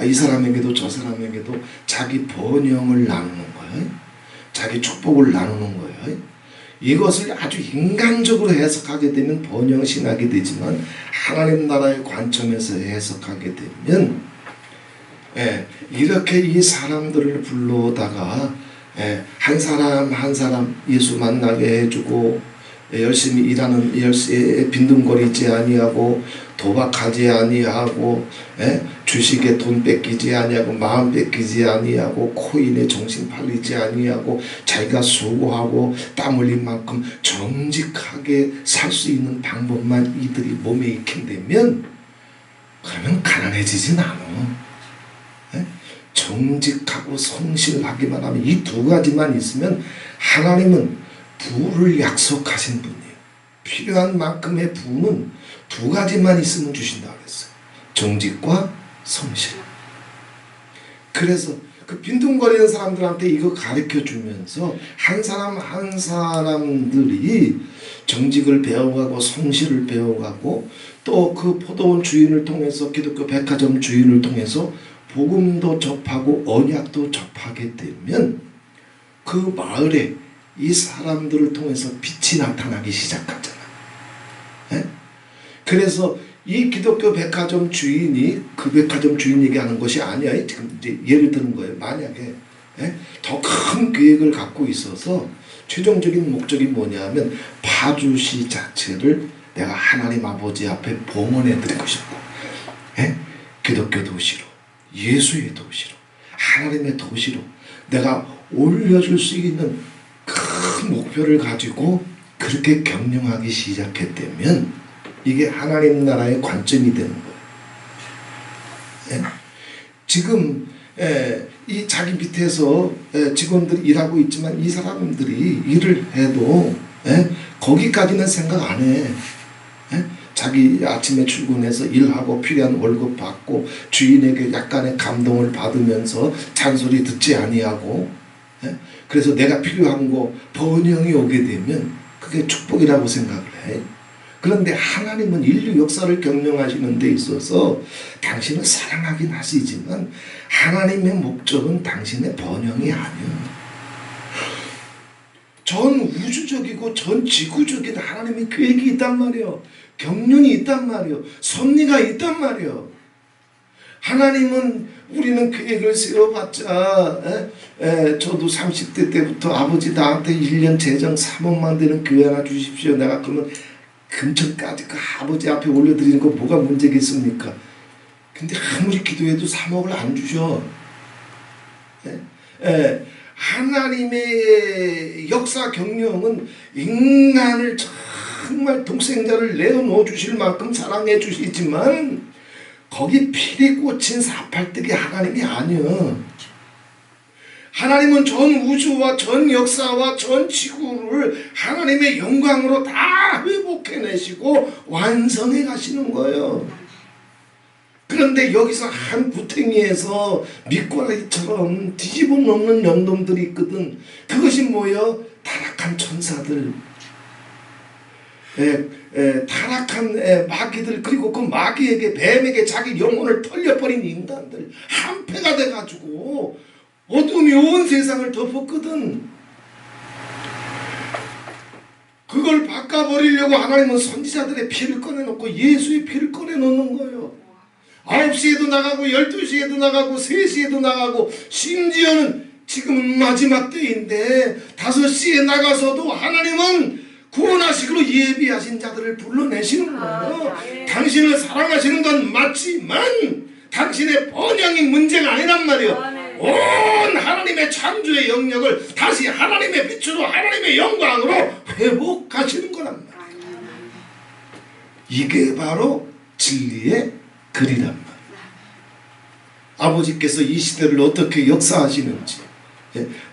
이 사람에게도 저 사람에게도 자기 번영을 나누는 거예요. 자기 축복을 나누는 거예요. 이것을 아주 인간적으로 해석하게 되면 번영신학이 되지만 하나님 나라의 관점에서 해석하게 되면 이렇게 이 사람들을 불러다가 한 사람 한 사람 예수 만나게 해주고 열심히 일하는 열심히 빈둥거리지 아니하고 도박하지 아니하고 주식에 돈 뺏기지 아니하고 마음 뺏기지 아니하고 코인에 정신 팔리지 아니하고 자기가 수고하고 땀 흘린 만큼 정직하게 살 수 있는 방법만 이들이 몸에 익힌다면 그러면 가난해지진 않아. 정직하고 성실하기만 하면 이 두 가지만 있으면 하나님은 부를 약속하신 분이에요. 필요한 만큼의 부는 두 가지만 있으면 주신다고 그랬어요. 정직과 성실. 그래서 그 빈둥거리는 사람들한테 이거 가르쳐 주면서 한 사람 한 사람들이 정직을 배워가고 성실을 배워가고 또 그 포도원 주인을 통해서 기독교 백화점 주인을 통해서 복음도 접하고 언약도 접하게 되면 그 마을에 이 사람들을 통해서 빛이 나타나기 시작하잖아. 그래서 이 기독교 백화점 주인이 그 백화점 주인 얘기하는 것이 아니야. 지금 이제 예를 드는 거예요. 만약에 더 큰 계획을 갖고 있어서 최종적인 목적이 뭐냐면 파주시 자체를 내가 하나님 아버지 앞에 봉헌해 드리고 싶고 기독교 도시로 예수의 도시로 하나님의 도시로 내가 올려줄 수 있는 큰 목표를 가지고 그렇게 경영하기 시작했다면 이게 하나님 나라의 관점이 되는 거예요. 지금 이 자기 밑에서 직원들이 일하고 있지만 이 사람들이 일을 해도 거기까지는 생각 안 해. 자기 아침에 출근해서 일하고 필요한 월급 받고 주인에게 약간의 감동을 받으면서 잔소리 듣지 아니하고 그래서 내가 필요한 거 번영이 오게 되면 그게 축복이라고 생각을 해. 그런데 하나님은 인류 역사를 경영하시는 데 있어서 당신을 사랑하긴 하시지만 하나님의 목적은 당신의 번영이 아니에요. 전 우주적이고 전 지구적인 하나님의 계획이 있단 말이에요. 경륜이 있단 말이에요. 섭리가 있단 말이에요. 하나님은 우리는 계획을 세워봤자 저도 30대 때부터 아버지 나한테 1년 재정 3억만 되는 교회 하나 주십시오. 내가 그러면 금천까지 그 아버지 앞에 올려드리는 거 뭐가 문제겠습니까? 근데 아무리 기도해도 3억을 안 주셔. 하나님의 역사 경영은 인간을 정말 독생자를 내어놓아 주실 만큼 사랑해 주시지만 거기 피리 꽂힌 사팔뜨기 하나님이 아니야. 하나님은 전 우주와 전 역사와 전 지구를 하나님의 영광으로 다 회복해내시고 완성해 가시는 거예요. 그런데 여기서 한 구탱이에서 밑꼬라지처럼 뒤집어 놓는 년놈들이 있거든. 그것이 뭐예요? 타락한 천사들, 타락한 마귀들, 그리고 그 마귀에게 뱀에게 자기 영혼을 털려버린 인간들, 한패가 돼가지고 어둠이 온 세상을 덮었거든. 그걸 바꿔버리려고 하나님은 선지자들의 피를 꺼내놓고 예수의 피를 꺼내놓는 거예요. 9시에도 나가고 12시에도 나가고 3시에도 나가고 심지어는 지금은 마지막 때인데 5시에 나가서도 하나님은 구원하시기로 예비하신 자들을 불러내시는 거예요. 당신을 사랑하시는 건 맞지만 당신의 번영이 문제가 아니란 말이에요. 온 하나님의 창조의 영역을 다시 하나님의 빛으로 하나님의 영광으로 회복하시는 거란 말이에요. 이게 바로 진리의 글이란 말이에요. 아버지께서 이 시대를 어떻게 역사하시는지,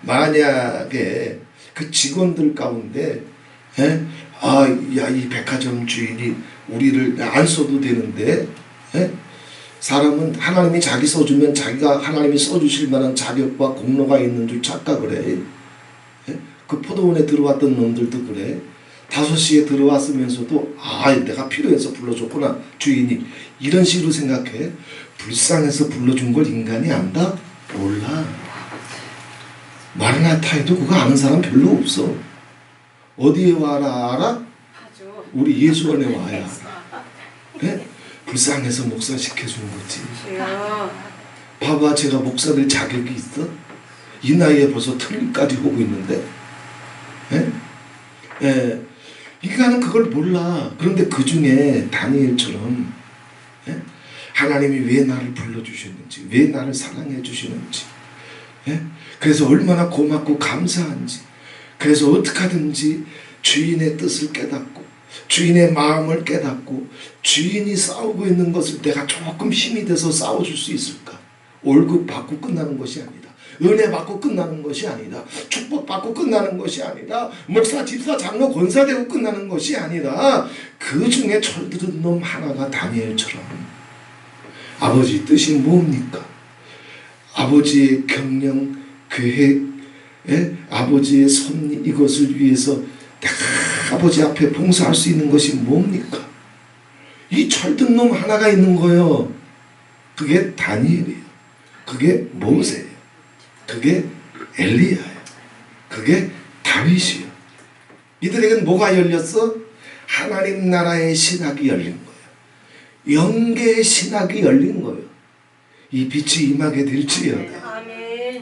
만약에 그 직원들 가운데 이 백화점 주인이 우리를 안 써도 되는데, 사람은 하나님이 자기 써주면 자기가 하나님이 써주실 만한 자격과 공로가 있는 줄 착각을 해. 그 포도원에 들어왔던 놈들도 그래. 5시에 들어왔으면서도 내가 필요해서 불러줬구나 주인이, 이런 식으로 생각해. 불쌍해서 불러준 걸 인간이 안다? 몰라. 마르나타에도 그거 아는 사람 별로 없어. 어디에 와라 알아? 우리 예수 안에 와야. 불쌍해서 목사 시켜준 거지. 봐봐, 제가 목사 될 자격이 있어? 이 나이에 벌써 틀림까지 오고 있는데. 인간은 그걸 몰라. 그런데 그 중에 다니엘처럼 하나님이 왜 나를 불러주셨는지, 왜 나를 사랑해 주시는지, 그래서 얼마나 고맙고 감사한지, 그래서 어떻게 하든지 주인의 뜻을 깨닫고 주인의 마음을 깨닫고 주인이 싸우고 있는 것을 내가 조금 힘이 돼서 싸워줄 수 있을까? 월급 받고 끝나는 것이 아니다. 은혜 받고 끝나는 것이 아니다. 축복 받고 끝나는 것이 아니다. 목사, 집사, 장로, 권사 되고 끝나는 것이 아니다. 그 중에 철들은 놈 하나가 다니엘처럼 아버지 뜻이 뭡니까? 아버지의 경영, 계획, 아버지의 섭리, 이것을 위해서 내가 아버지 앞에 봉사할 수 있는 것이 뭡니까? 이 철든 놈 하나가 있는 거예요. 그게 다니엘이에요. 그게 모세예요. 그게 엘리야예요. 그게 다윗이에요. 이들에게는 뭐가 열렸어? 하나님 나라의 신학이 열린 거예요. 영계의 신학이 열린 거예요. 이 빛이 임하게 될지어다.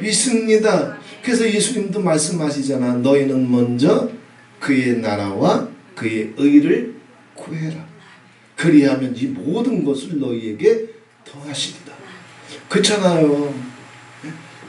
믿습니다. 그래서 예수님도 말씀하시잖아. 너희는 먼저 그의 나라와 그의 의를 구해라. 그리하면 이 모든 것을 너희에게 더하시리라. 그렇잖아요.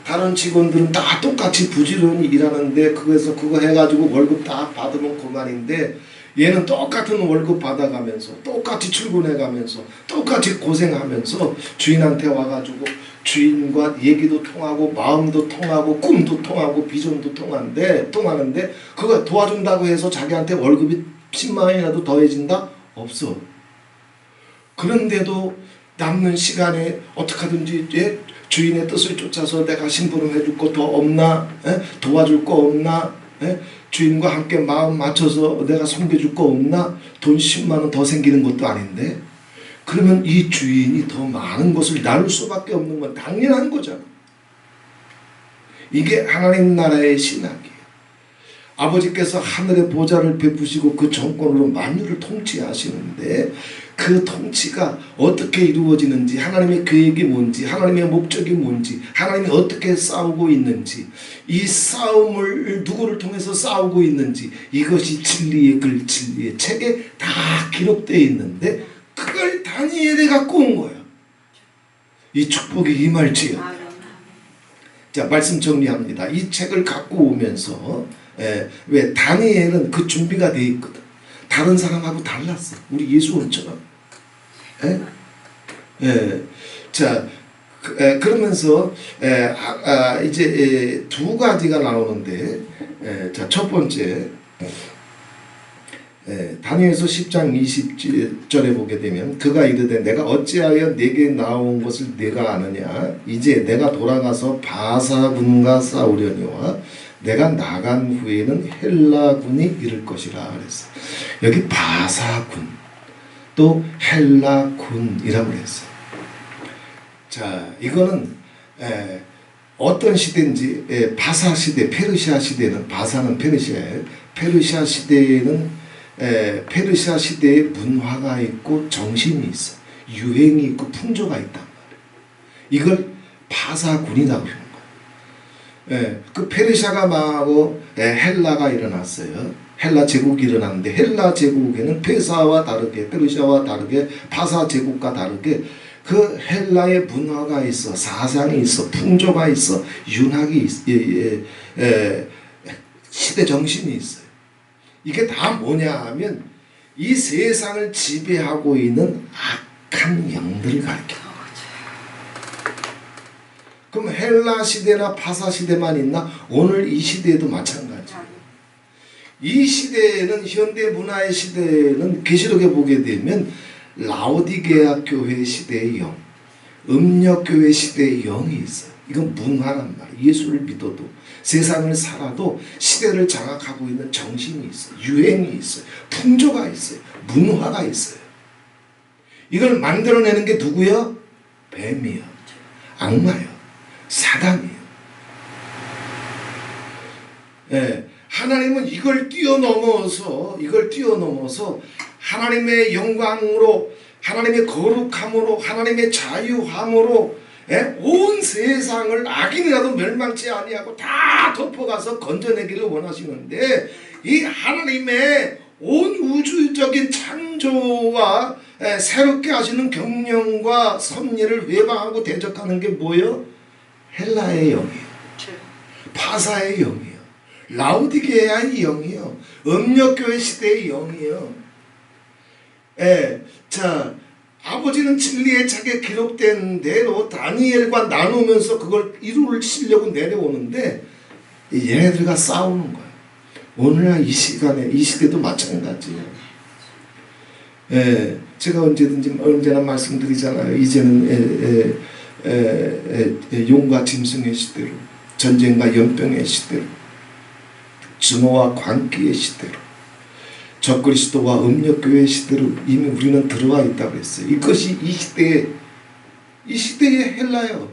다른 직원들은 다 똑같이 부지런히 일하는데 그거에서 그거 해가지고 월급 다 받으면 그만인데, 얘는 똑같은 월급 받아가면서 똑같이 출근해가면서 똑같이 고생하면서 주인한테 와가지고 주인과 얘기도 통하고 마음도 통하고 꿈도 통하고 비전도 통하는데 그거 도와준다고 해서 자기한테 월급이 10만 원이라도 더해진다? 없어. 그런데도 남는 시간에 어떻게 하든지 주인의 뜻을 쫓아서 내가 심부름 해줄 거 더 없나? 도와줄 거 없나? 주인과 함께 마음 맞춰서 내가 섬겨줄 거 없나? 돈 10만 원 더 생기는 것도 아닌데. 그러면 이 주인이 더 많은 것을 나눌 수밖에 없는 건 당연한 거잖아. 이게 하나님 나라의 신학이에요. 아버지께서 하늘의 보좌를 베푸시고 그 정권으로 만유를 통치하시는데, 그 통치가 어떻게 이루어지는지, 하나님의 계획이 뭔지, 하나님의 목적이 뭔지, 하나님이 어떻게 싸우고 있는지, 이 싸움을 누구를 통해서 싸우고 있는지, 이것이 진리의 글, 진리의 책에 다 기록되어 있는데 그걸 다니엘에 갖고 온 거예요. 이 축복이 임할지요. 자, 말씀 정리합니다. 이 책을 갖고 오면서 왜 다니엘은 그 준비가 돼 있거든. 다른 사람하고 달랐어. 우리 예수님처럼. 자, 그러면서 이제 두 가지가 나오는데, 자, 첫 번째, 다니엘서 10장 20절에 보게 되면, 그가 이르되 내가 어찌하여 내게 나온 것을 내가 아느냐? 이제 내가 돌아가서 바사군과 싸우려니와 내가 나간 후에는 헬라군이 이를 것이라 그랬어. 여기 바사군 또 헬라군이라고 그랬어. 자, 이거는 어떤 시대인지, 바사 시대, 페르시아 시대는, 바사는 페르시아예요. 페르시아 시대에는 페르시아 시대의 문화가 있고 정신이 있어. 유행이 있고 풍조가 있단 말이에요. 이걸 바사군이라고 그러는 거예요. 그 페르시아가 망하고 헬라가 일어났어요. 헬라 제국이 일어났는데, 헬라 제국에는 페르시아와 다르게 바사 제국과 다르게 그 헬라의 문화가 있어, 사상이 있어, 풍조가 있어, 윤학이 있어, 시대 정신이 있어요. 이게 다 뭐냐 하면 이 세상을 지배하고 있는 악한 영들을 가르쳐요. 그럼 헬라 시대나 파사 시대만 있나? 오늘 이 시대에도 마찬가지예요. 이 시대에는, 현대 문화의 시대에는 계시록에 보게 되면 라오디게아 교회 시대의 영, 음력교회 시대의 영이 있어요. 이건 문화란 말이에요. 예수를 믿어도 세상을 살아도 시대를 장악하고 있는 정신이 있어요. 유행이 있어요. 풍조가 있어요. 문화가 있어요. 이걸 만들어내는 게 누구요? 뱀이요. 악마요. 사단이에요. 예, 하나님은 이걸 뛰어넘어서 하나님의 영광으로, 하나님의 거룩함으로, 하나님의 자유함으로, 예? 온 세상을 악인이라도 멸망치 아니하고 다 덮어가서 건져내기를 원하시는데, 이 하나님의 온 우주적인 창조와 새롭게 하시는 경영과 섭리를 회방하고 대적하는 게 뭐예요? 헬라의 영이에요. 파사의 영이에요. 라오디게아의 영이에요. 음력교회 시대의 영이에요. 자, 아버지는 진리의 책에 기록된 대로 다니엘과 나누면서 그걸 이루시려고 내려오는데 얘네들과 싸우는 거예요. 오늘날 이 시간에, 이 시대도 마찬가지예요. 제가 언제나 말씀드리잖아요. 이제는 용과 짐승의 시대로, 전쟁과 연병의 시대로, 증오와 광기의 시대로, 적그리스도와 음력교회의 시대로 이미 우리는 들어와 있다고 했어요. 이것이 이 시대의 헬라요.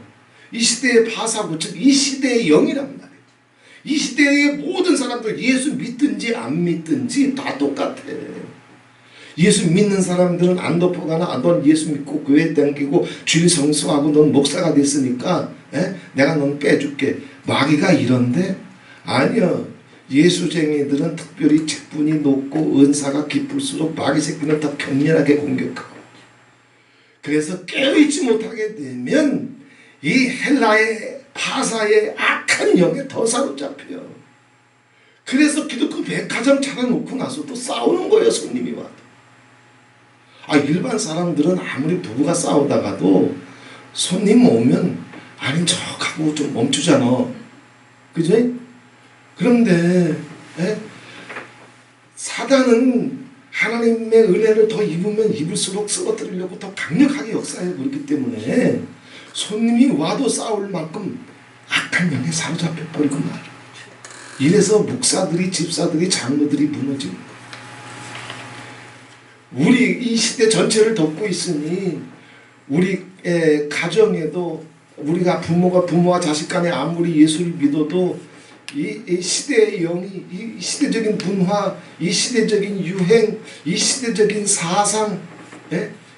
이 시대의 파사고, 즉 이 시대의 영이란 말이에요. 이 시대의 모든 사람들, 예수 믿든지 안 믿든지 다 똑같아. 예수 믿는 사람들은 안 덮어가나, 넌 예수 믿고 교회 댕기고 주일 성수하고 넌 목사가 됐으니까 내가 넌 빼줄게. 마귀가 이런데? 아니요. 예수쟁이들은 특별히 직분이 높고 은사가 깊을수록 마귀 새끼는 더 격렬하게 공격하고, 그래서 깨어있지 못하게 되면 이 헬라의 파사의 악한 영에 더 사로잡혀요. 그래서 기독교 백화점 차려놓고 나서 또 싸우는 거예요. 손님이 와도. 일반 사람들은 아무리 부부가 싸우다가도 손님 오면 아닌 척하고 좀 멈추잖아. 그죠? 그런데 사단은 하나님의 은혜를 더 입으면 입을수록 쓰러뜨리려고 더 강력하게 역사해 버리기 때문에 손님이 와도 싸울 만큼 악한 영에 사로잡혀 버리고 말이야. 이래서 목사들이, 집사들이, 장로들이 무너지는 거야. 우리 이 시대 전체를 덮고 있으니 우리 가정에도, 우리가 부모와 자식 간에 아무리 예수를 믿어도 이 시대의 영이, 이 시대적인 문화, 이 시대적인 유행, 이 시대적인 사상,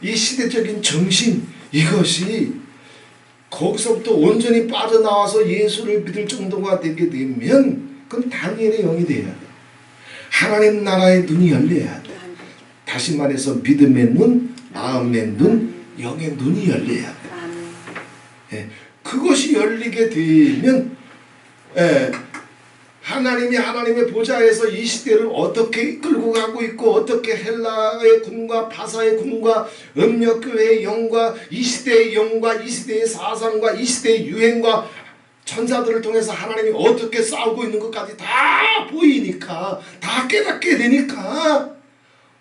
이 시대적인 정신, 이것이 거기서부터 온전히 빠져나와서 예수를 믿을 정도가 되게 되면 그건 다니엘의 영이 돼야 돼. 하나님 나라의 눈이 열려야 돼. 다시 말해서 믿음의 눈, 마음의 눈, 영의 눈이 열려야 돼. 그것이 열리게 되면 하나님이 하나님의 보좌에서 이 시대를 어떻게 끌고 가고 있고, 어떻게 헬라의 군과 파사의 군과 음력교회의 영과 이 시대의 영과 이 시대의 사상과 이 시대의 유행과 천사들을 통해서 하나님이 어떻게 싸우고 있는 것까지 다 보이니까, 다 깨닫게 되니까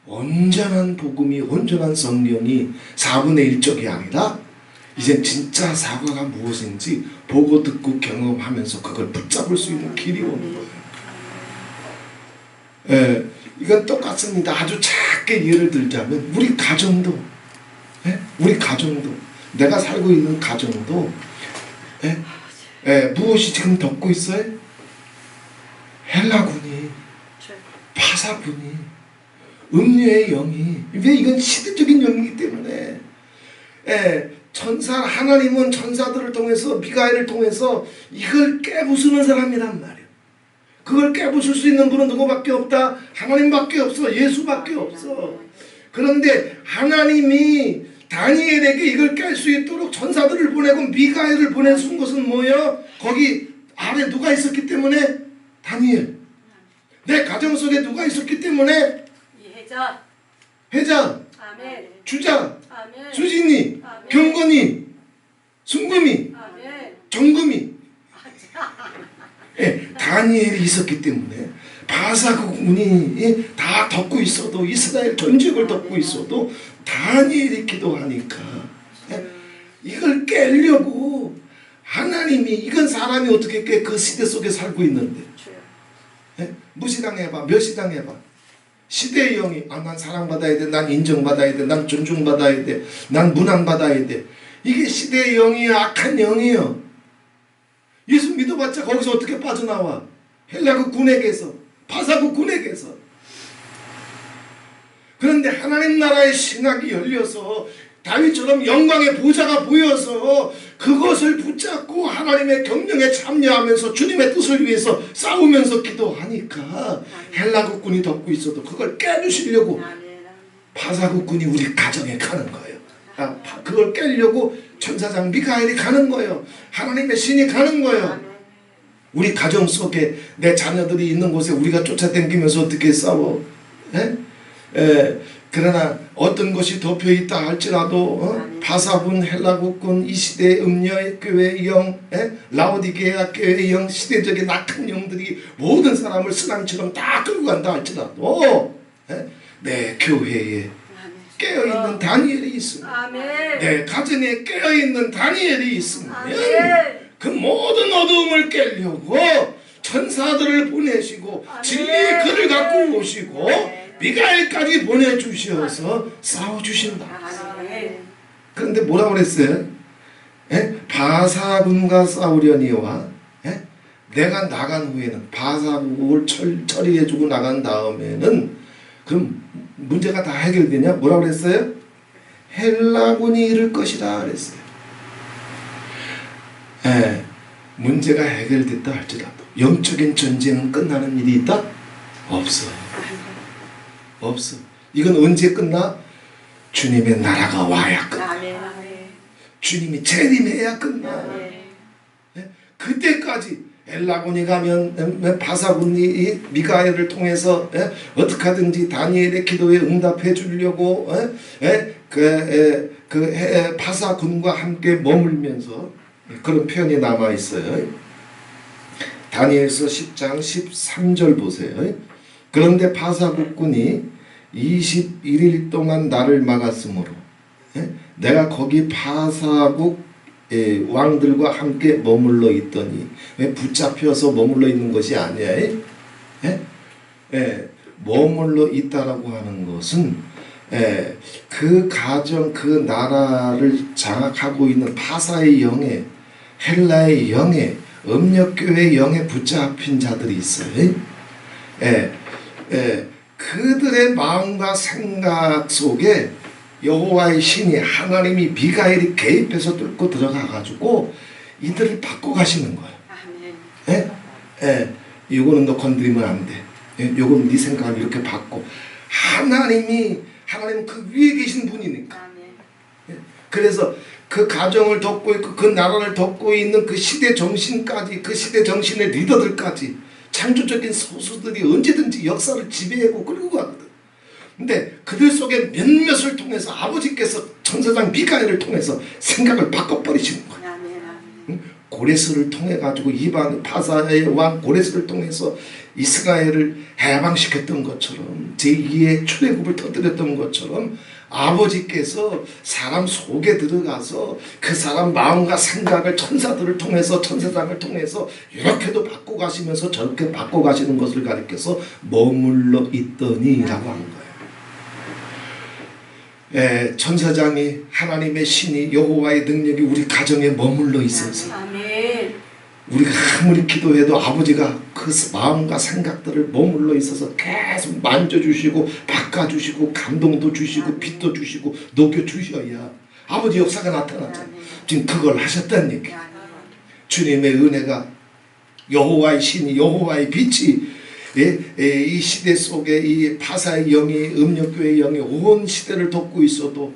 온전한 복음이, 온전한 성경이 4분의 1쪽이 아니라 이젠 진짜 사과가 무엇인지 보고 듣고 경험하면서 그걸 붙잡을 수 있는 길이 오는 거예요. 이건 똑같습니다. 아주 작게 예를 들자면 우리 가정도, 내가 살고 있는 가정도 무엇이 지금 덮고 있어요? 헬라군이, 파사군이, 음료의 영이. 왜? 이건 시대적인 영이기 때문에. 하나님은 천사들을 통해서, 미가엘을 통해서 이걸 깨부수는 사람이란 말이에요. 그걸 깨부술 수 있는 분은 누구밖에 없다? 하나님밖에 없어. 예수밖에 없어. 그런데 하나님이 다니엘에게 이걸 깰 수 있도록 전사들을 보내고 미가엘을 보내준 것은 뭐예요? 거기 아래 누가 있었기 때문에? 다니엘. 내 가정 속에 누가 있었기 때문에? 회장, 아멘. 주장, 아멘. 수진이, 아멘. 경건이, 순금이, 아멘. 정금이. 예, 다니엘이 있었기 때문에 바사국군이 다 덮고 있어도 이스라엘 전역을 덮고 있어도 다니엘이 기도하니까 이걸 깨려고 하나님이 이건 사람이 어떻게 깨? 그 시대 속에 살고 있는데 무시당해봐 멸시당해봐 시대의 영이 난 사랑받아야 돼 난 인정받아야 돼 난 존중받아야 돼 난 문안받아야 돼 이게 시대의 영이에요 악한 영이에요. 예수 믿어봤자 거기서 어떻게 빠져나와? 헬라국 군에게서 바사국 군에게서. 그런데 하나님 나라의 신학이 열려서 다윗처럼 영광의 보좌가 보여서 그것을 붙잡고 하나님의 경영에 참여하면서 주님의 뜻을 위해서 싸우면서 기도하니까 헬라국 군이 덮고 있어도 그걸 깨주시려고 바사국 군이 우리 가정에 가는 거예요. 그걸 깨려고 천사장 미카엘이 가는 거예요. 하나님의 신이 가는 거예요. 우리 가정 속에 내 자녀들이 있는 곳에 우리가 쫓아다니면서 어떻게 싸워? 그러나 어떤 것이 덮여있다 할지라도 바사군, 헬라국군, 이 시대의 음녀교회의 영, 라오디게아 교회의 영, 시대적인 악한 영들이 모든 사람을 쓰나미처럼 다 끌고 간다 할지라도 내 교회에 깨어있는 다니엘이 있으면 내 가정에 깨어있는 다니엘이 있으면 그 모든 어두움을 깨려고 천사들을 보내시고 진리의 글을 갖고 오시고 미가엘까지 보내주셔서 싸워주신다. 그런데 뭐라고 그랬어요? 바사군과 싸우려니와 내가 나간 후에는 바사국을 처리해주고 나간 다음에는 그럼 문제가 다 해결되냐? 뭐라고 그랬어요? 헬라군이 이를 것이라 그랬어요. 문제가 해결됐다 할지라도 영적인 전쟁은 끝나는 일이 있다? 없어. 없어. 이건 언제 끝나? 주님의 나라가 와야 끝나. 주님이 재림해야 끝나. 그때까지 엘라군이 가면 바사군이 미가엘을 통해서 어떻게 하든지 다니엘의 기도에 응답해 주려고 바사군과 함께 머물면서 그런 표현이 남아 있어요. 다니엘서 10장 13절 보세요. 그런데 바사국군이 21일 동안 나를 막았으므로 내가 거기 바사국 왕들과 함께 머물러 있더니 왜 붙잡혀서 머물러 있는 것이 아니야? 머물러 있다라고 하는 것은 그 가정 그 나라를 장악하고 있는 바사의 영에 헬라의 영에 음력교의 영에 붙잡힌 자들이 있어요. 그들의 마음과 생각 속에 여호와의 신이 하나님이 미가엘이 개입해서 뚫고 들어가 가지고 이들을 바꿔 가시는 거예요. 요거는 너 건드리면 안 돼. 요건 네 생각을 이렇게 바꿔. 하나님은 그 위에 계신 분이니까. 그래서 그 가정을 덮고 있고 그 나라를 덮고 있는 그 시대 정신까지 그 시대 정신의 리더들까지 창조적인 소수들이 언제든지 역사를 지배하고 끌고 가거든. 근데 그들 속에 몇몇을 통해서 아버지께서 천사장 미가엘을 통해서 생각을 바꿔버리시는 거예요. 고레스를 통해 가지고 이방 바사의 왕 고레스를 통해서 이스라엘을 해방시켰던 것처럼 제2의 출애굽을 터뜨렸던 것처럼 아버지께서 사람 속에 들어가서 그 사람 마음과 생각을 천사들을 통해서 천사장을 통해서 이렇게도 바꿔 가시면서 저렇게 바꿔 가시는 것을 가리켜서 머물러 있더니 라고 하는 거예요. 천사장이 하나님의 신이 여호와의 능력이 우리 가정에 머물러 있어서 우리가 아무리 기도해도 아버지가 그 마음과 생각들을 머물러 있어서 계속 만져주시고 바꿔주시고 감동도 주시고 빛도 주시고 녹여주셔야 아버지 역사가 나타나잖아요. 지금 그걸 하셨다는 얘기예요. 주님의 은혜가 여호와의 신이 여호와의 빛이 이 시대 속에 이 바사의 영이 음력교의 영이 온 시대를 덮고 있어도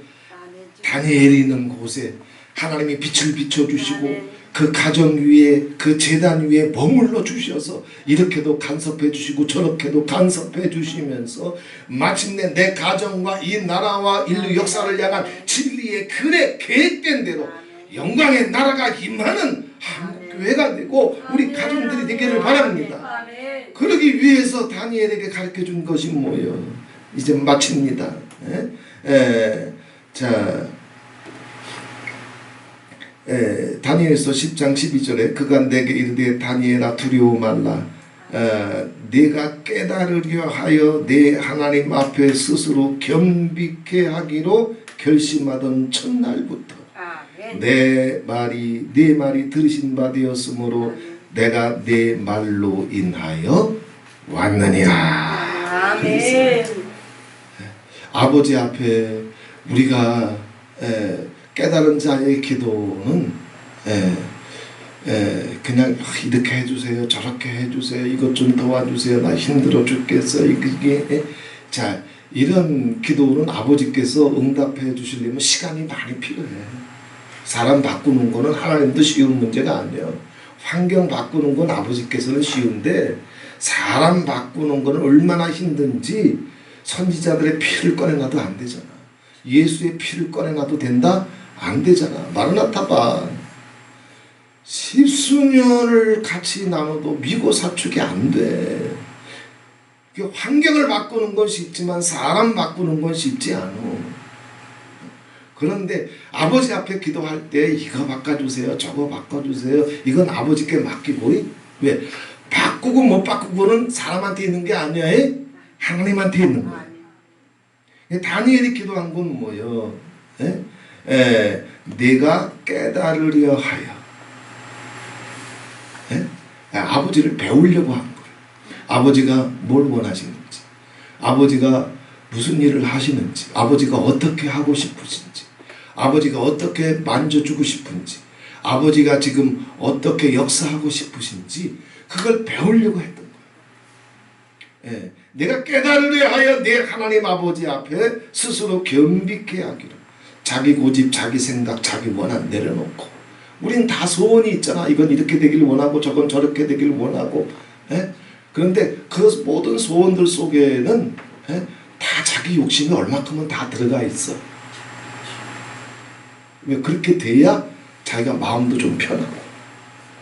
다니엘이 있는 곳에 하나님이 빛을 비춰주시고 그 가정 위에 그 제단 위에 머물러 주셔서 이렇게도 간섭해 주시고 저렇게도 간섭해 주시면서 마침내 내 가정과 이 나라와 인류 역사를 향한 진리의 그래 계획된 대로 영광의 나라가 임하는 한국교회가 되고 우리 가정들이 되기를 바랍니다. 그러기 위해서 다니엘에게 가르쳐준 것이 뭐예요? 이제 마칩니다. 자, 다니엘서 10장 12절에 그가 내게 이르되 다니엘아 두려워 말라. 네가 깨달으려 하여 내 하나님 앞에 스스로 겸비케 하기로 결심하던 첫날부터 내 말이 들으신 바 되었으므로 내가 내 말로 인하여 왔느니라. 아멘. 아버지 앞에 우리가 깨달은 자의 기도는 그냥 이렇게 해주세요, 저렇게 해주세요, 이것 좀 도와주세요, 나 힘들어 죽겠어, 이게 자 이런 기도는 아버지께서 응답해 주시려면 시간이 많이 필요해. 사람 바꾸는 거는 하나님도 쉬운 문제가 아니에요. 환경 바꾸는 건 아버지께서는 쉬운데 사람 바꾸는 거는 얼마나 힘든지 선지자들의 피를 꺼내놔도 안 되잖아. 예수의 피를 꺼내놔도 된다? 안 되잖아. 마르나타 봐. 십수년을 같이 나눠도 미고 사축이 안 돼. 환경을 바꾸는 건 쉽지만 사람 바꾸는 건 쉽지 않아. 그런데 아버지 앞에 기도할 때 이거 바꿔주세요, 저거 바꿔주세요, 이건 아버지께 맡기고, 왜? 바꾸고 못 바꾸고는 사람한테 있는 게 아니야. 하나님한테 있는 거야. 다니엘이 기도한 건 뭐예요? 내가 깨달으려 하여 아버지를 배우려고 한 거예요. 아버지가 뭘 원하시는지, 아버지가 무슨 일을 하시는지, 아버지가 어떻게 하고 싶으신지, 아버지가 어떻게 만져주고 싶은지, 아버지가 지금 어떻게 역사하고 싶으신지 그걸 배우려고 했던 거예요. 내가 깨달으려 하여 내 하나님 아버지 앞에 스스로 겸비케 하기로. 자기 고집, 자기 생각, 자기 원한 내려놓고. 우린 다 소원이 있잖아. 이건 이렇게 되길 원하고 저건 저렇게 되길 원하고. 그런데 그 모든 소원들 속에는 다 자기 욕심이 얼마큼은 다 들어가 있어. 왜 그렇게 돼야 자기가 마음도 좀 편하고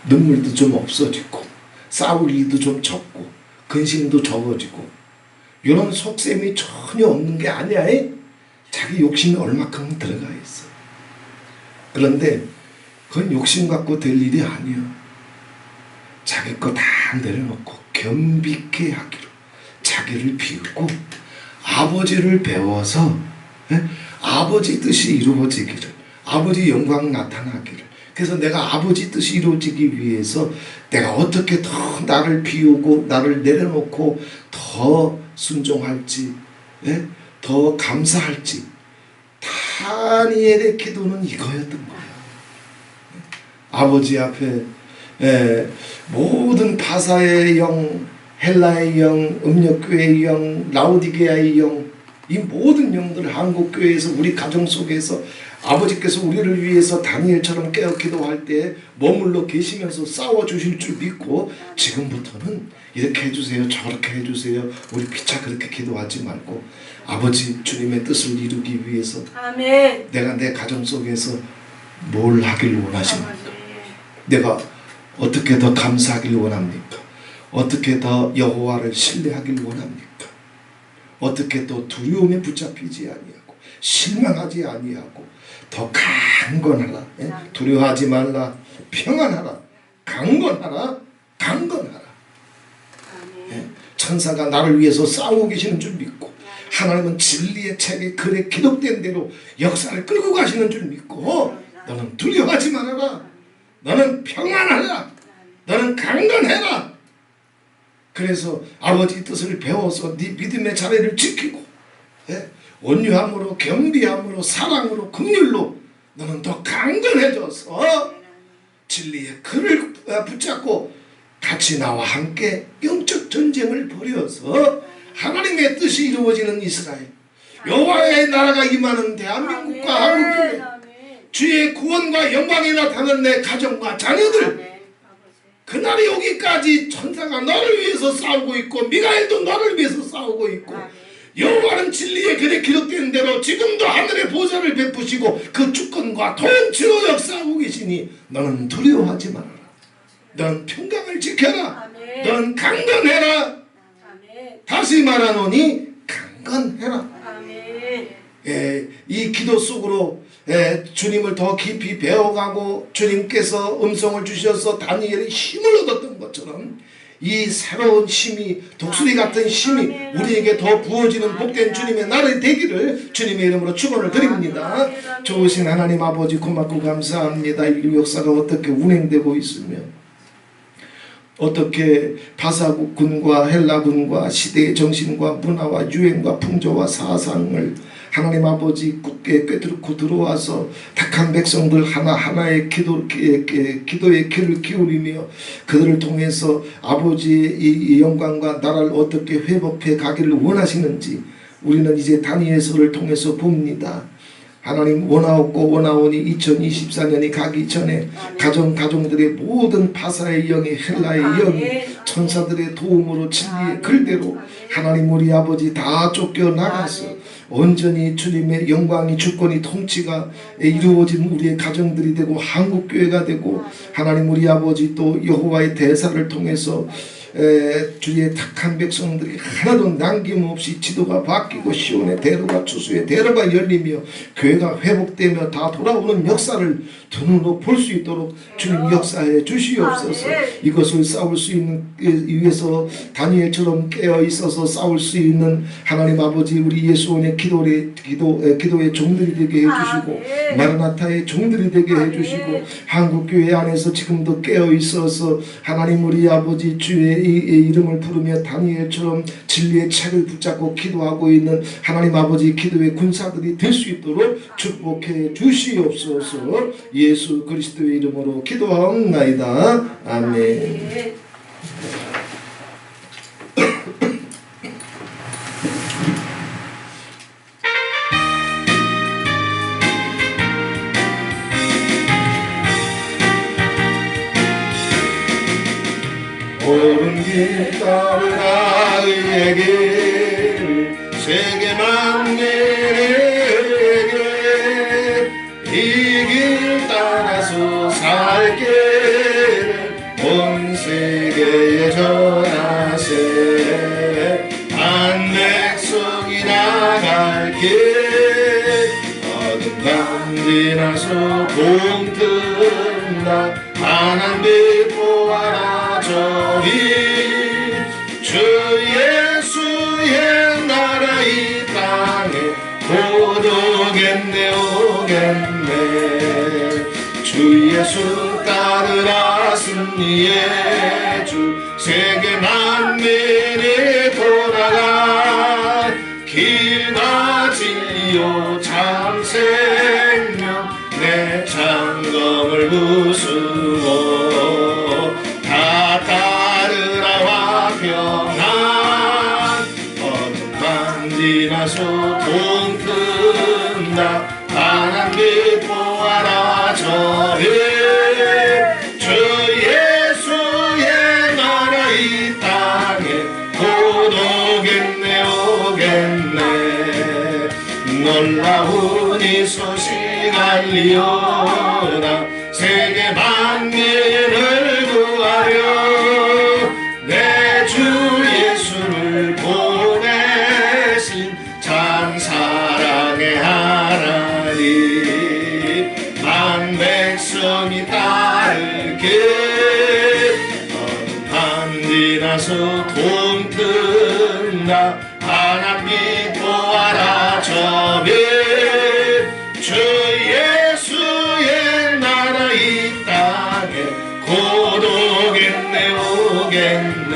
눈물도 좀 없어지고 싸울 일도 좀 적고 근심도 적어지고 이런 속셈이 전혀 없는 게 아니야. 자기 욕심이 얼마큼은 들어가 있어. 그런데 그건 욕심 갖고 될 일이 아니야. 자기 거 다 내려놓고 겸비케 하기로 자기를 비우고 아버지를 배워서 아버지 뜻이 이루어지기를, 아버지 영광 나타나기를. 그래서 내가 아버지 뜻이 이루어지기 위해서 내가 어떻게 더 나를 비우고 나를 내려놓고 더 순종할지, 더 감사할지. 다니엘의 기도는 이거였던 거예요. 아버지 앞에 모든 바사의 영, 헬라의 영, 음력교회의 영, 라오디게아의 영, 이 모든 영들 한국교회에서 우리 가정 속에서 아버지께서 우리를 위해서 다니엘처럼 깨어 기도할 때 머물러 계시면서 싸워주실 줄 믿고 지금부터는 이렇게 해주세요, 저렇게 해주세요, 우리 피차 그렇게 기도하지 말고 아버지 주님의 뜻을 이루기 위해서 아멘. 내가 내 가정 속에서 뭘 하길 원하십니까? 내가 어떻게 더 감사하길 원합니까? 어떻게 더 여호와를 신뢰하길 원합니까? 어떻게 또 두려움에 붙잡히지 아니하고 실망하지 아니하고 더 강건하라. 두려워하지 말라. 평안하라. 강건하라. 강건하라. 천사가 나를 위해서 싸우고 계시는 줄 믿고 하나님은 진리의 책에 글에 기록된 대로 역사를 끌고 가시는 줄 믿고 너는 두려워하지 말아라. 너는 평안하라. 너는 강건해라. 그래서 아버지 뜻을 배워서 네 믿음의 자리를 지키고 온유함으로 겸비함으로 사랑으로 긍휼로 너는 더 강건해져서 진리의 글을 붙잡고 같이 나와 함께 영적 전쟁을 벌여서 하나님의 뜻이 이루어지는 이스라엘, 여호와의 나라가 임하는 대한민국과 한국교회, 주의 구원과 영광이 나타나는 내 가정과 자녀들, 그날이 오기까지 천사가 너를 위해서 싸우고 있고 미가엘도 너를 위해서 싸우고 있고, 여호와는 진리의 글에 기록된 대로 지금도 하늘의 보좌를 베푸시고 그 주권과 통치로 역사하고 계시니 너는 두려워하지 말아라. 넌 평강을 지켜라. 넌 강건해라. 다시 말하노니 강건해라. 이 기도 속으로 주님을 더 깊이 배워가고 주님께서 음성을 주셔서 다니엘이 힘을 얻었던 것처럼 이 새로운 힘이, 독수리 같은 힘이 우리에게 더 부어지는 복된 주님의 날이 되기를 주님의 이름으로 축원을 드립니다. 좋으신 하나님 아버지 고맙고 감사합니다. 이 역사가 어떻게 운행되고 있으며 어떻게 바사국군과 헬라군과 시대의 정신과 문화와 유행과 풍조와 사상을 하나님 아버지 굳게 꿰뚫고 들어와서 택한 백성들 하나하나의 기도의 귀를 기울이며 그들을 통해서 아버지의 이 영광과 나라를 어떻게 회복해 가기를 원하시는지 우리는 이제 다니엘서를 통해서 봅니다. 하나님 원하옵고 원하오니 2024년이 가기 전에 가정들의 모든 바사의 영이, 헬라의 영이 천사들의 도움으로 진리의 글대로 하나님 우리 아버지 다 쫓겨나가서 온전히 주님의 영광이, 주권이, 통치가 이루어진 우리의 가정들이 되고 한국교회가 되고 하나님 우리 아버지 또 여호와의 대사를 통해서 주의 착한 백성들이 하나도 남김없이 지도가 바뀌고 시온의 대로가 추수의 대로가 열리며 교회가 회복되며 다 돌아오는 역사를 두 눈으로 볼 수 있도록 주님 역사해 주시옵소서. 이것을 싸울 수 있는 위해서 다니엘처럼 깨어 있어서 싸울 수 있는 하나님 아버지 우리 예수원의 기도의 종들이 되게 해주시고 마르나타의 종들이 되게 해주시고 한국교회 안에서 지금도 깨어 있어서 하나님 우리 아버지 주의 이 이름을 부르며 다니엘처럼 진리의 책을 붙잡고 기도하고 있는 하나님 아버지 기도의 군사들이 될 수 있도록 축복해 주시옵소서. 예수 그리스도의 이름으로 기도하옵나이다. 아멘. 옳은 길 따르라 의의 길 세계 만민에게 이 길 따라서 살게 온 세계에 전하세. 한 백성이 나갈 길 어둠 밤 지나서 봄 뜬다. 환한 빛 보아라 저기 주 예수의 나라 이 땅에 곧 오겠네 오겠네. 주 예수 따르라 승리의 주 세계 만민이 돌아가 길과 진리요 참 생명 내 장검을 부수고 다 따르라와 평안 어둠 밤 지나서 봄 뜬다. 환한 빛 보아라 저리 주 예수의 나라 이 땅에 곧 오겠네 오겠네. 놀라운 이 소식 알리오라 세계 만민을 구하려 내 주 예수를 보내신 참 사랑의 하나님 만 백성이 따르게 어둠 밤 지나서 봄 뜬다. 환한 빛 보아라 저빛 주 예수의 나라 이 땅에 곧 오겠네 오겠네.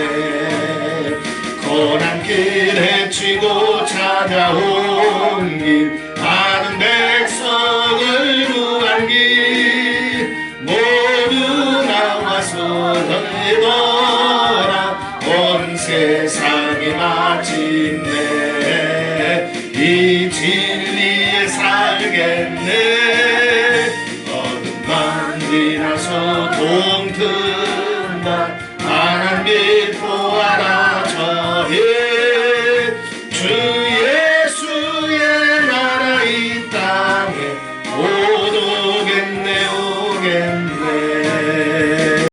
고난길 헤치고 찾아온 길 많은 백성을 구한 길 모두 나와서 너희더라. 온 세상이 마침내 이 진리에 살겠네. 하나님 보아라 저의